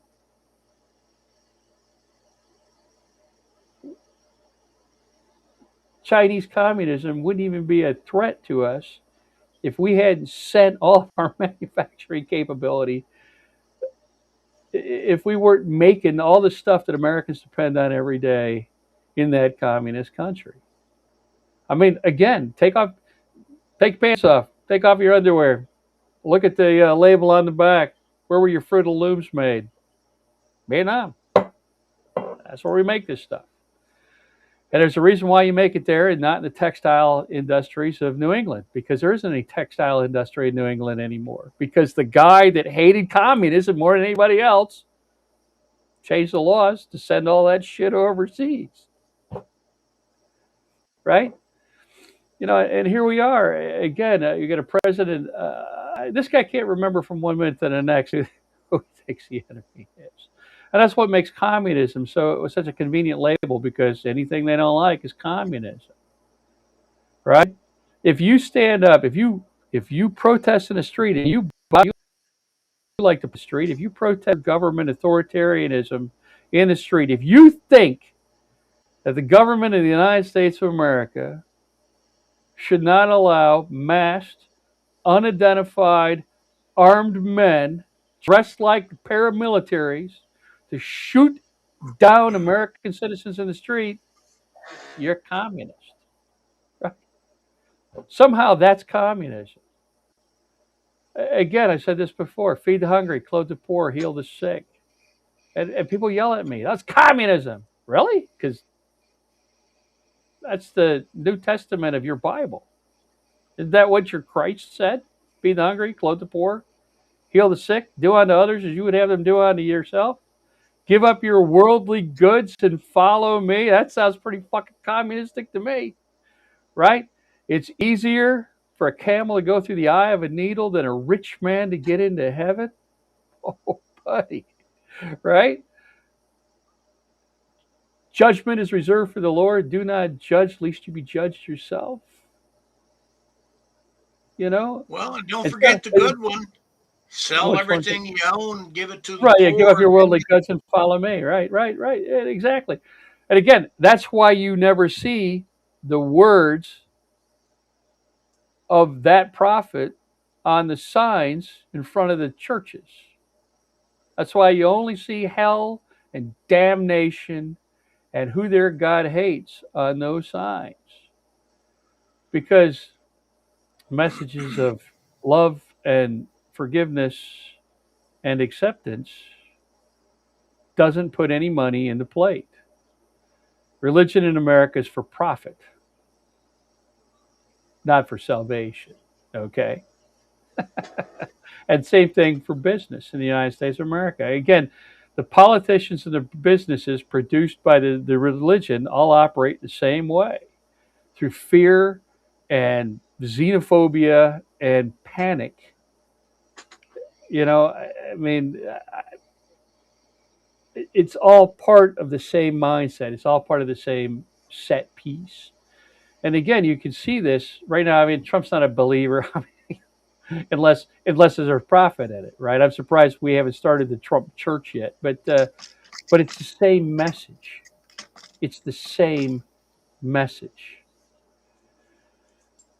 Chinese communism wouldn't even be a threat to us if we hadn't sent all of our manufacturing capability, if we weren't making all the stuff that Americans depend on every day in that communist country. I mean, again, take your pants off, take off your underwear, look at the label on the back. Where were your Fruit of the Looms made? Vietnam. That's where we make this stuff. And there's a reason why you make it there and not in the textile industries of New England, because there isn't any textile industry in New England anymore. Because the guy that hated communism more than anybody else changed the laws to send all that shit overseas. Right? You know, and here we are again. You get a president. This guy can't remember from one minute to the next who he thinks the enemy is, and that's what makes communism such a convenient label, because anything they don't like is communism, right? If you stand up, if you protest in the street, and you like the street, if you protest government authoritarianism in the street, if you think that the government of the United States of America should not allow masked, unidentified, armed men dressed like paramilitaries to shoot down American citizens in the street, you're communist. Right? Somehow that's communism. Again, I said this before: feed the hungry, clothe the poor, heal the sick. And people yell at me, that's communism. Really? Because that's the New Testament of your Bible. Isn't that what your Christ said? Feed the hungry, clothe the poor, heal the sick, do unto others as you would have them do unto yourself. Give up your worldly goods and follow me. That sounds pretty fucking communistic to me, right? It's easier for a camel to go through the eye of a needle than a rich man to get into heaven. Oh, buddy, right? Judgment is reserved for the Lord. Do not judge, lest you be judged yourself. You know? Well, and don't And forget the good one. Sell which one's everything you own, give it to the right? Yeah, give up poor, your and then worldly goods and follow me. Right, right, right. Yeah, exactly. And again, that's why you never see the words of that prophet on the signs in front of the churches. That's why you only see hell and damnation and who their God hates on those signs. Because messages of love and forgiveness and acceptance doesn't put any money in the plate. Religion in America is for profit, not for salvation. Okay? And same thing for business in the United States of America. Again, the politicians and the businesses produced by the religion all operate the same way, through fear and xenophobia and panic. You know, I mean, it's all part of the same mindset. It's all part of the same set piece. And again, you can see this right now. I mean, Trump's not a believer. I mean, unless there's a profit in it, right? I'm surprised we haven't started the Trump church yet, but it's the same message. It's the same message.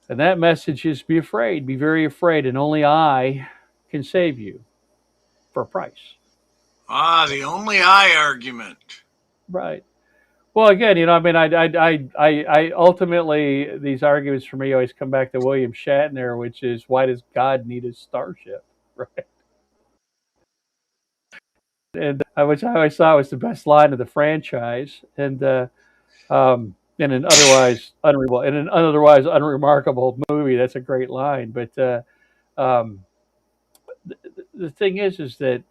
And that message is be afraid, be very afraid, and only I can save you for a price. The only I argument. Right. Well, again, I mean, I ultimately these arguments for me always come back to William Shatner, which is why does God need a starship, right? And which I always thought was the best line of the franchise, and in an otherwise unremarkable movie, that's a great line. But um, the thing is that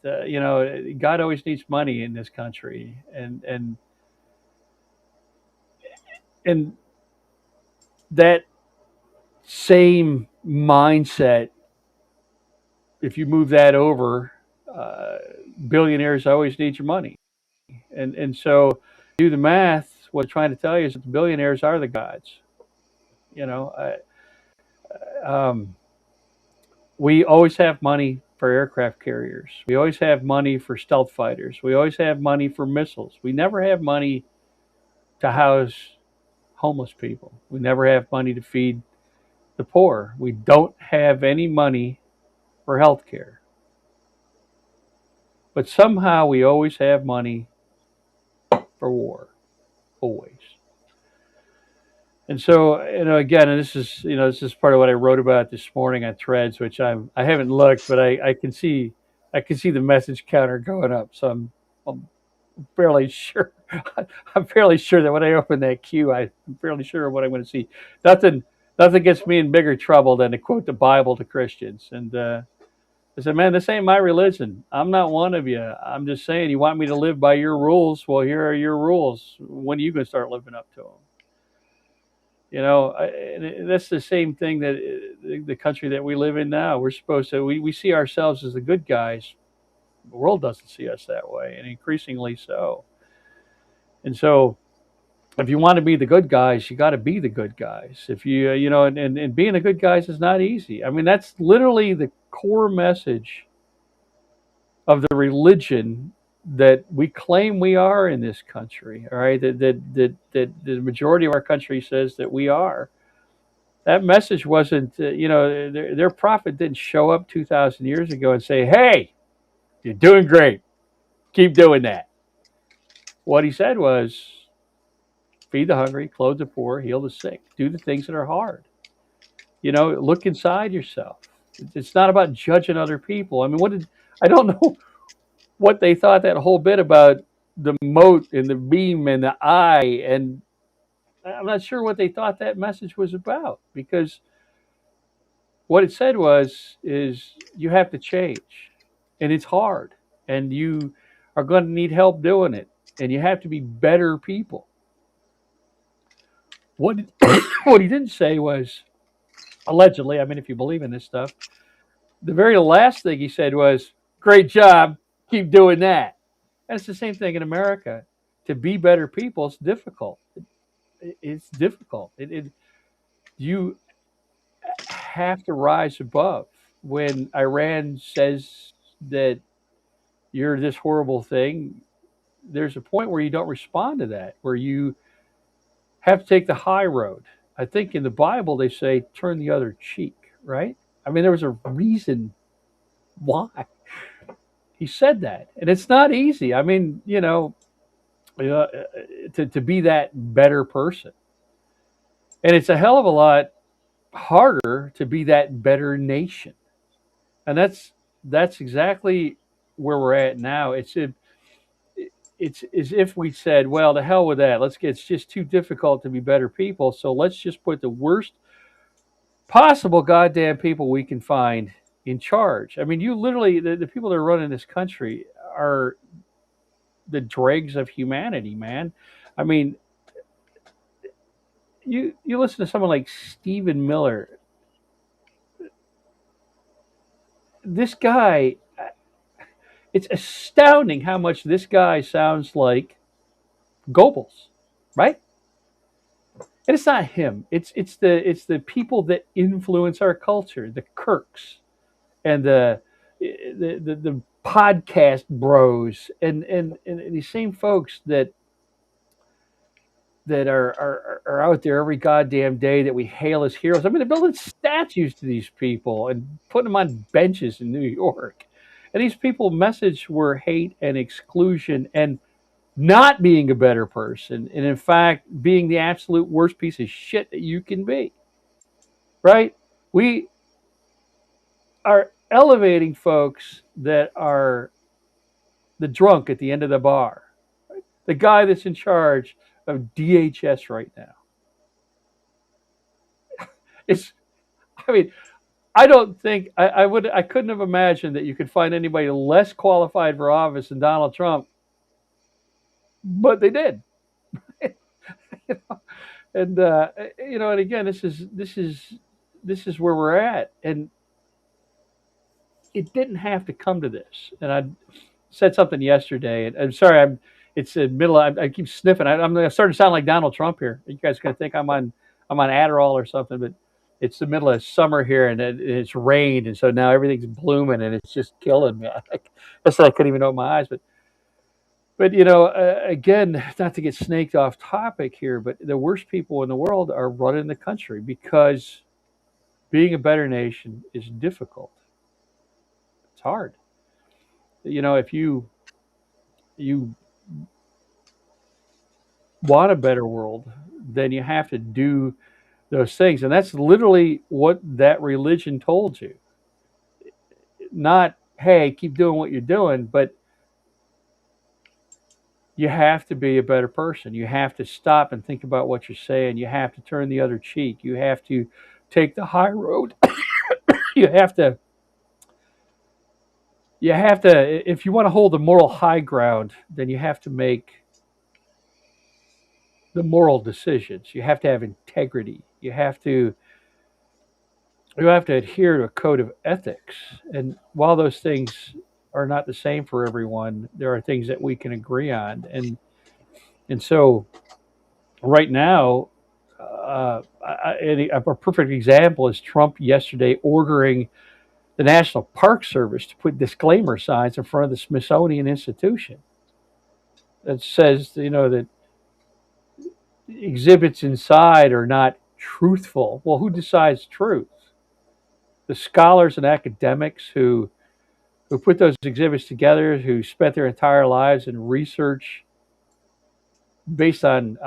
God always needs money in this country, and that same mindset, if you move that over, uh, billionaires always need your money, and so do the math. What I'm trying to tell you is that the billionaires are the gods. You know, we always have money for aircraft carriers. We always have money for stealth fighters. We always have money for missiles. We never have money to house homeless people. We never have money to feed the poor. We don't have any money for health care. But somehow we always have money for war. Always. And so, again, and this is part of what I wrote about this morning on Threads, which I haven't looked, but I can see the message counter going up. So I'm fairly sure I'm fairly sure that when I open that queue, I'm fairly sure of what I'm going to see. Nothing nothing gets me in bigger trouble than to quote the Bible to Christians. And I said, man, this ain't my religion. I'm not one of you. I'm just saying, you want me to live by your rules? Well, here are your rules. When are you going to start living up to them? And that's the same thing that the country that we live in now. We're supposed to, we see ourselves as the good guys. The world doesn't see us that way, and increasingly so. And so, if you want to be the good guys, you got to be the good guys. If you, and being the good guys is not easy. I mean, that's literally the core message of the religion that we claim we are in this country. All right, that the majority of our country says that we are. That message wasn't, their prophet didn't show up 2,000 years ago and say, "Hey, you're doing great. Keep doing that." What he said was, feed the hungry, clothe the poor, heal the sick, do the things that are hard. Look inside yourself. It's not about judging other people. I mean, I don't know what they thought that whole bit about the moat and the beam and the eye, and I'm not sure what they thought that message was about, because what it said is you have to change, and it's hard, and you are going to need help doing it, and you have to be better people. What what he didn't say was, allegedly, I mean, if you believe in this stuff, the very last thing he said was, "Great job, keep doing that." And it's the same thing in America. To be better people is difficult. It's difficult. You have to rise above. When Iran says that you're this horrible thing, there's a point where you don't respond to that, where you have to take the high road. I think in the Bible they say turn the other cheek, right? I mean, there was a reason why he said that, and it's not easy. I mean, to be that better person, and it's a hell of a lot harder to be that better nation, and that's exactly where we're at now. It's as if we said, well, to hell with that. It's just too difficult to be better people, so let's just put the worst possible goddamn people we can find in charge. I mean, you literally, the people that are running this country are the dregs of humanity, man. I mean, you listen to someone like Stephen Miller. This guy, it's astounding how much this guy sounds like Goebbels, right? And it's not him. It's the people that influence our culture, the Kirks and the podcast bros, and these same folks that that are out there every goddamn day that we hail as heroes. I mean, they're building statues to these people and putting them on benches in New York. And these people message were hate and exclusion and not being a better person. And in fact, being the absolute worst piece of shit that you can be. Right? We are elevating folks that are the drunk at the end of the bar, the guy that's in charge of DHS right now. It's, I mean, I don't think I couldn't have imagined that you could find anybody less qualified for office than Donald Trump, but they did. And and again, this is where we're at, and it didn't have to come to this. And I said something yesterday, and I'm sorry, it's the middle. I keep sniffing. I'm starting to sound like Donald Trump here. You guys gonna think I'm on Adderall or something, but it's the middle of summer here, and it's rained, and so now everything's blooming, and it's just killing me. I said I couldn't even open my eyes, but again, not to get snaked off topic here, but the worst people in the world are running the country because being a better nation is difficult. It's hard. If you want a better world, then you have to do those things, and that's literally what that religion told you. Not, hey, keep doing what you're doing, but you have to be a better person. You have to stop and think about what you're saying. You have to turn the other cheek. You have to take the high road. you have to if you want to hold the moral high ground, then you have to make the moral decisions. You have to have integrity. You have to adhere to a code of ethics. And while those things are not the same for everyone, there are things that we can agree on. And so right now, a perfect example is Trump yesterday ordering the National Park Service to put disclaimer signs in front of the Smithsonian Institution that says, that exhibits inside are not truthful. Well, who decides truth? The scholars and academics who put those exhibits together, who spent their entire lives in research based on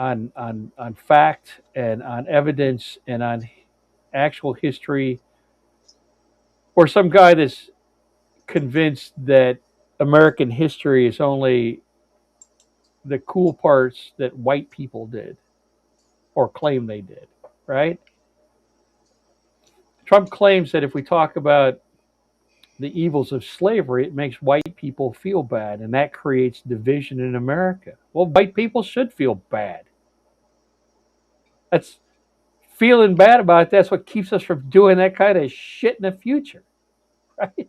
fact and on evidence and on actual history, or some guy that's convinced that American history is only the cool parts that white people did or claim they did, right? Trump claims that if we talk about the evils of slavery, it makes white people feel bad, and that creates division in America. Well, white people should feel bad. That's feeling bad about it. That's what keeps us from doing that kind of shit in the future, right?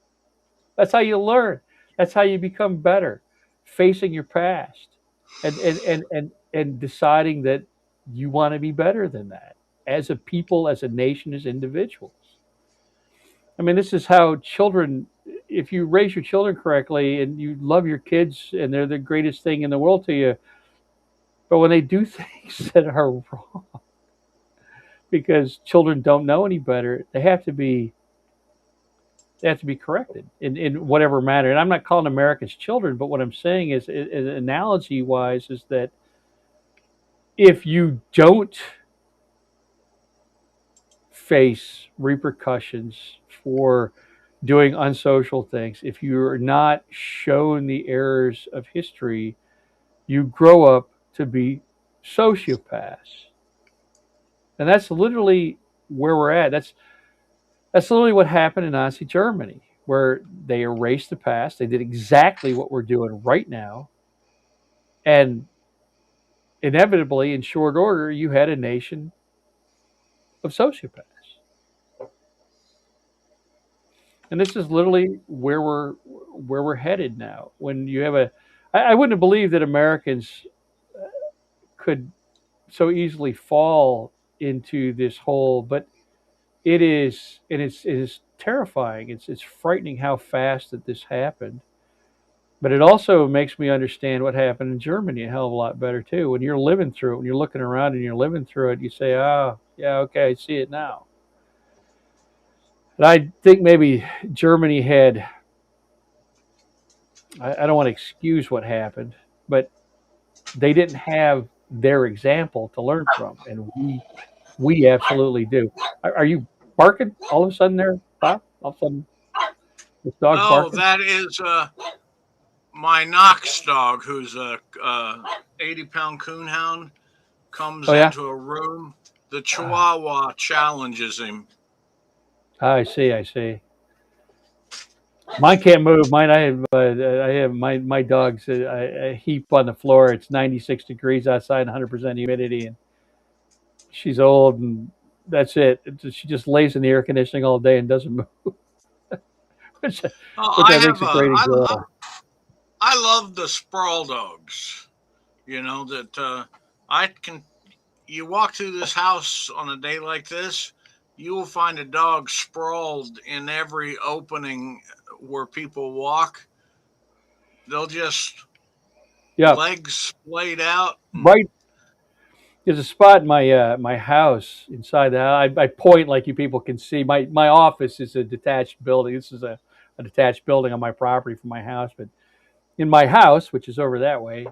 That's how you learn. That's how you become better, facing your past, and deciding that you want to be better than that as a people, as a nation, as individuals. I mean, this is how children, if you raise your children correctly and you love your kids and they're the greatest thing in the world to you, but when they do things that are wrong, because children don't know any better, they have to be corrected in whatever manner. And I'm not calling Americans children, but what I'm saying is analogy wise, is that if you don't face repercussions for doing unsocial things, if you're not shown the errors of history, you grow up to be sociopaths. And that's literally where we're at. That's literally what happened in Nazi Germany, where they erased the past. They did exactly what we're doing right now. And inevitably, in short order, you had a nation of sociopaths. And this is literally where we're headed now. When you have I wouldn't have believed that Americans could so easily fall into this hole, but it is, and it is terrifying. It's frightening how fast that this happened. But it also makes me understand what happened in Germany a hell of a lot better too. When you're living through it, when you're looking around and you're living through it, you say, "Oh, yeah, okay, I see it now." And I think maybe Germany had. I don't want to excuse what happened, but they didn't have their example to learn from, and we absolutely do. Are you barking all of a sudden there, Bob? All of a sudden, this dog's Oh, barking. that is my Knox dog, who's a 80-pound coonhound, comes Oh yeah, into a room. The ah, Chihuahua challenges him. I see. I see. Mine can't move. Mine, I have my dog's a heap on the floor. It's 96 degrees outside, 100% humidity, and she's old, and that's it. She just lays in the air conditioning all day and doesn't move, which, which I I have think's a great example. I love the sprawl dogs. You know that I can. You walk through this house on a day like this, you will find a dog sprawled in every opening where people walk. They'll just Yeah, legs splayed out and right. There's a spot in my house inside the house. I point like you people can see. My office is a detached building. This is a detached building on my property from my house, but in my house, which is over that way,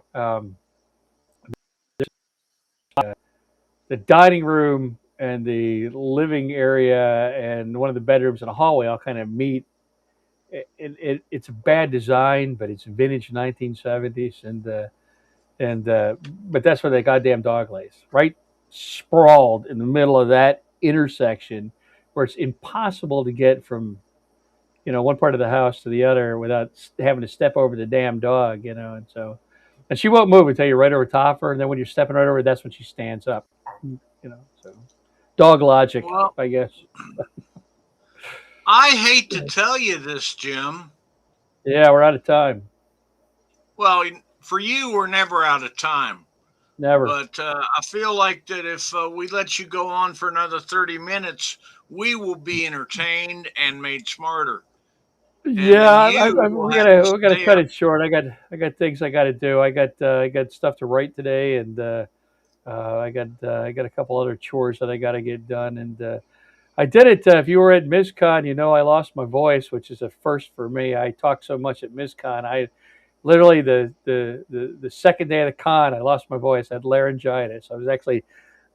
the dining room and the living area and one of the bedrooms and a hallway all kind of meet. It's a bad design, but it's vintage 1970s, and but that's where the goddamn dog lays, right sprawled in the middle of that intersection, where it's impossible to get from one part of the house to the other without having to step over the damn dog, and so. And she won't move until you're right over top of her, and then when you're stepping right over her, that's when she stands up. So dog logic, well, I guess. I hate to tell you this, Jim. Yeah, we're out of time. Well, for you, we're never out of time. Never. But I feel like that if we let you go on for another 30 minutes, we will be entertained and made smarter. And Yeah, then you will have to we gotta stay cut up. it short. I got things I got to do. I got stuff to write today, and I got a couple other chores that I got to get done. And I did it. If you were at MizCon, I lost my voice, which is a first for me. I talked so much at MizCon. I literally the second day of the con, I lost my voice. I had laryngitis. I was actually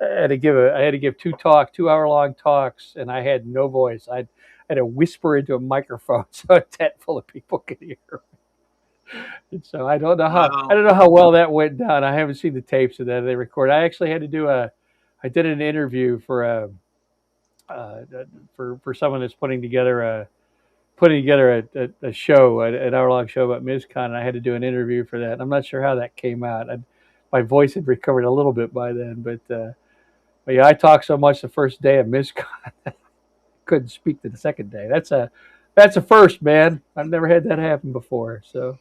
I had to give 2 hour long talks, and I had no voice. I had to whisper into a microphone so a tent full of people could hear. And so I Well, don't know how well that went down. I haven't seen the tapes of that they record. I actually had to do I did an interview for a uh, for someone that's putting together a show, an hour long show about MizCon, and I had to do an interview for that. I'm not sure how that came out. My voice had recovered a little bit by then, but yeah, I talked so much the first day of MizCon, couldn't speak the second day. That's a first, man. I've never had that happen before. So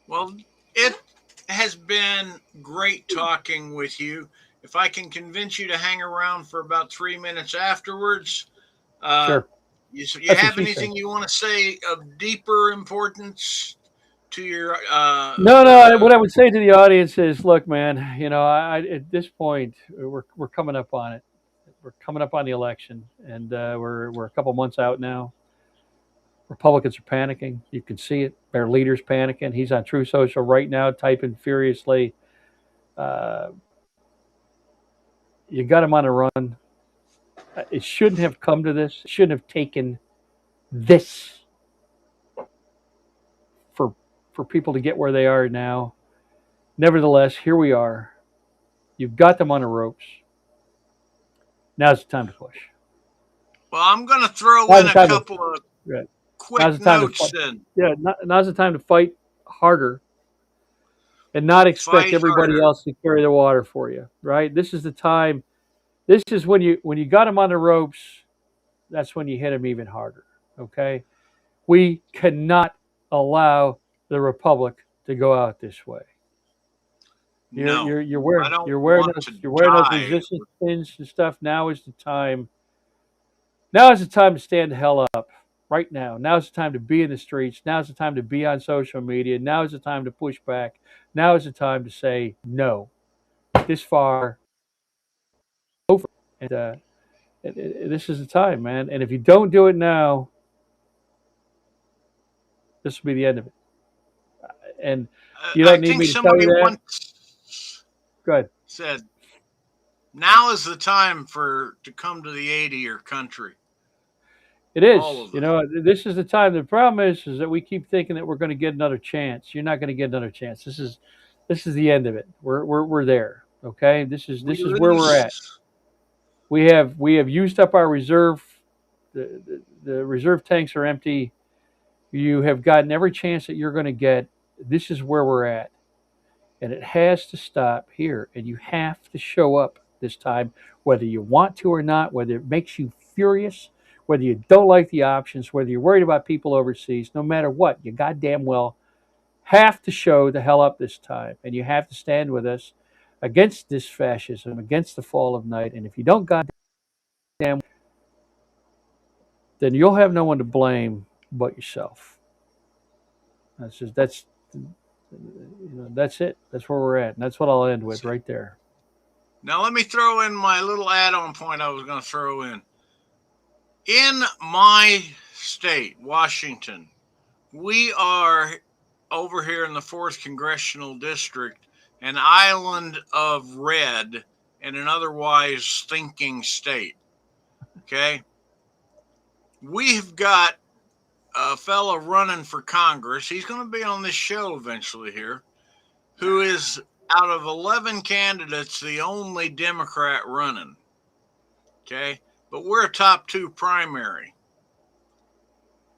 well, it has been great talking with you. If I can convince you to hang around for about 3 minutes afterwards, uh, sure, you that's what have she said. anything you want to say of deeper importance to your No, no. the What I would say to the audience is, look, man. At this point, we're coming up on it. We're coming up on the election, and we're a couple months out now. Republicans are panicking. You can see it. Their leader's panicking. He's on True Social right now, typing furiously. Uh, you got him on a run. It shouldn't have come to this. It shouldn't have taken this for for people to get where they are now. Nevertheless, here we are. You've got them on the ropes. Now's the time to push. well, I'm going to throw Now's in the a time to couple of right. Now's quick the time to notes fight. then. Yeah, now's the time to fight harder and not expect Fight everybody harder. else to carry the water for you. Right? This is the time. This is when you got them on the ropes. That's when you hit them even harder. Okay. We cannot allow the republic to go out this way. No, I don't want to You're wearing those die. resistance pins and stuff. Now is the time. Now is the time to stand the hell up. right now. Now's the time to be in the streets. Now's the time to be on social media. Now is the time to push back. Now is the time to say no. This far, over. And this is the time, man. And if you don't do it now, this will be the end of it. And you I don't need think me to tell somebody you that. once Good. said, "Now is the time to come to the aid of your country." It All is. of You us. know, this is the time. The problem is that we keep thinking that we're going to get another chance. You're not going to get another chance. This is the end of it. We're there. Okay. This is We this is where we're at. lose. We have used up our reserve. The reserve tanks are empty. You have gotten every chance that you're going to get. This is where we're at, and it has to stop here. And you have to show up this time, whether you want to or not, whether it makes you furious, whether you don't like the options, whether you're worried about people overseas. No matter what, you goddamn well have to show the hell up this time, and you have to stand with us against this fascism, against the fall of night. And if you don't goddamn, then you'll have no one to blame but yourself. That's it. That's where we're at, and that's what I'll end with right there. Now let me throw in my little add-on point I was going to throw in. In my state, Washington, we are over here in the 4th Congressional District, an island of red in an otherwise thinking state. Okay? We've got a fellow running for Congress. He's going to be on this show eventually here, who is out of 11 candidates, the only Democrat running. Okay? But we're a top 2 primary.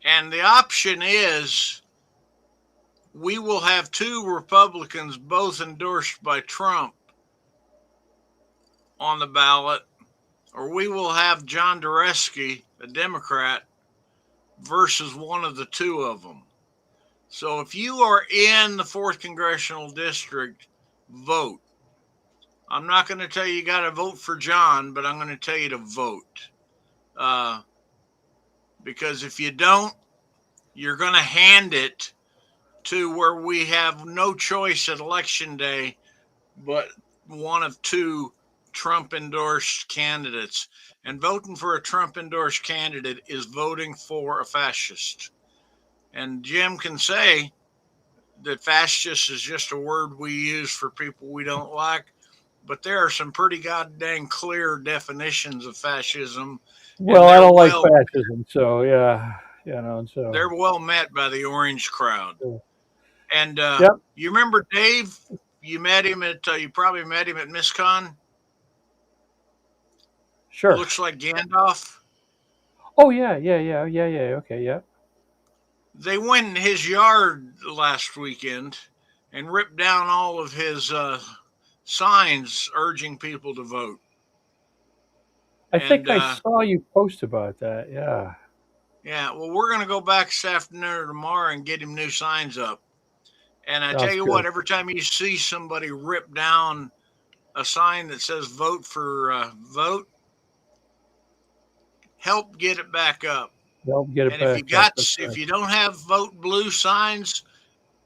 And the option is we will have 2 Republicans, both endorsed by Trump, on the ballot, or we will have John Dureski, a Democrat, versus one of the 2 of them. So if you are in the 4th Congressional District, vote. I'm not going to tell you got to vote for John, but I'm going to tell you to vote. Because if you don't, you're going to hand it to where we have no choice at Election Day but one of 2 Trump-endorsed candidates. And voting for a Trump-endorsed candidate is voting for a fascist. And Jim can say that fascist is just a word we use for people we don't like, but there are some pretty goddamn clear definitions of fascism. Well, I don't like fascism, so yeah, so they're well met by the orange crowd. Yeah. And Yep. You remember Dave? You met him at you probably met him at MissCon. Sure. Looks like Gandalf. Oh yeah. Okay, yeah. They went in his yard last weekend and ripped down all of his signs urging people to vote. I think I saw you post about that. Yeah. Yeah. Well, we're going to go back this afternoon or tomorrow and get him new signs up. And I tell you what, every time you see somebody rip down a sign that says "vote for vote," help get it back up. Help get it and back if you don't have vote blue signs,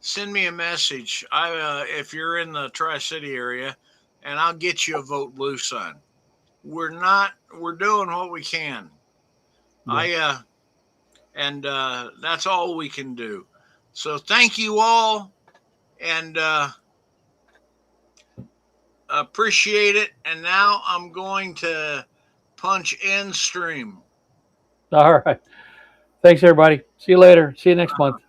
send me a message. If you're in the Tri-City area, and I'll get you a vote blue sign. We're doing what we can. Yeah. That's all we can do. So thank you all, and appreciate it. And now I'm going to punch end stream. All right. Thanks, everybody. See you later. See you next month.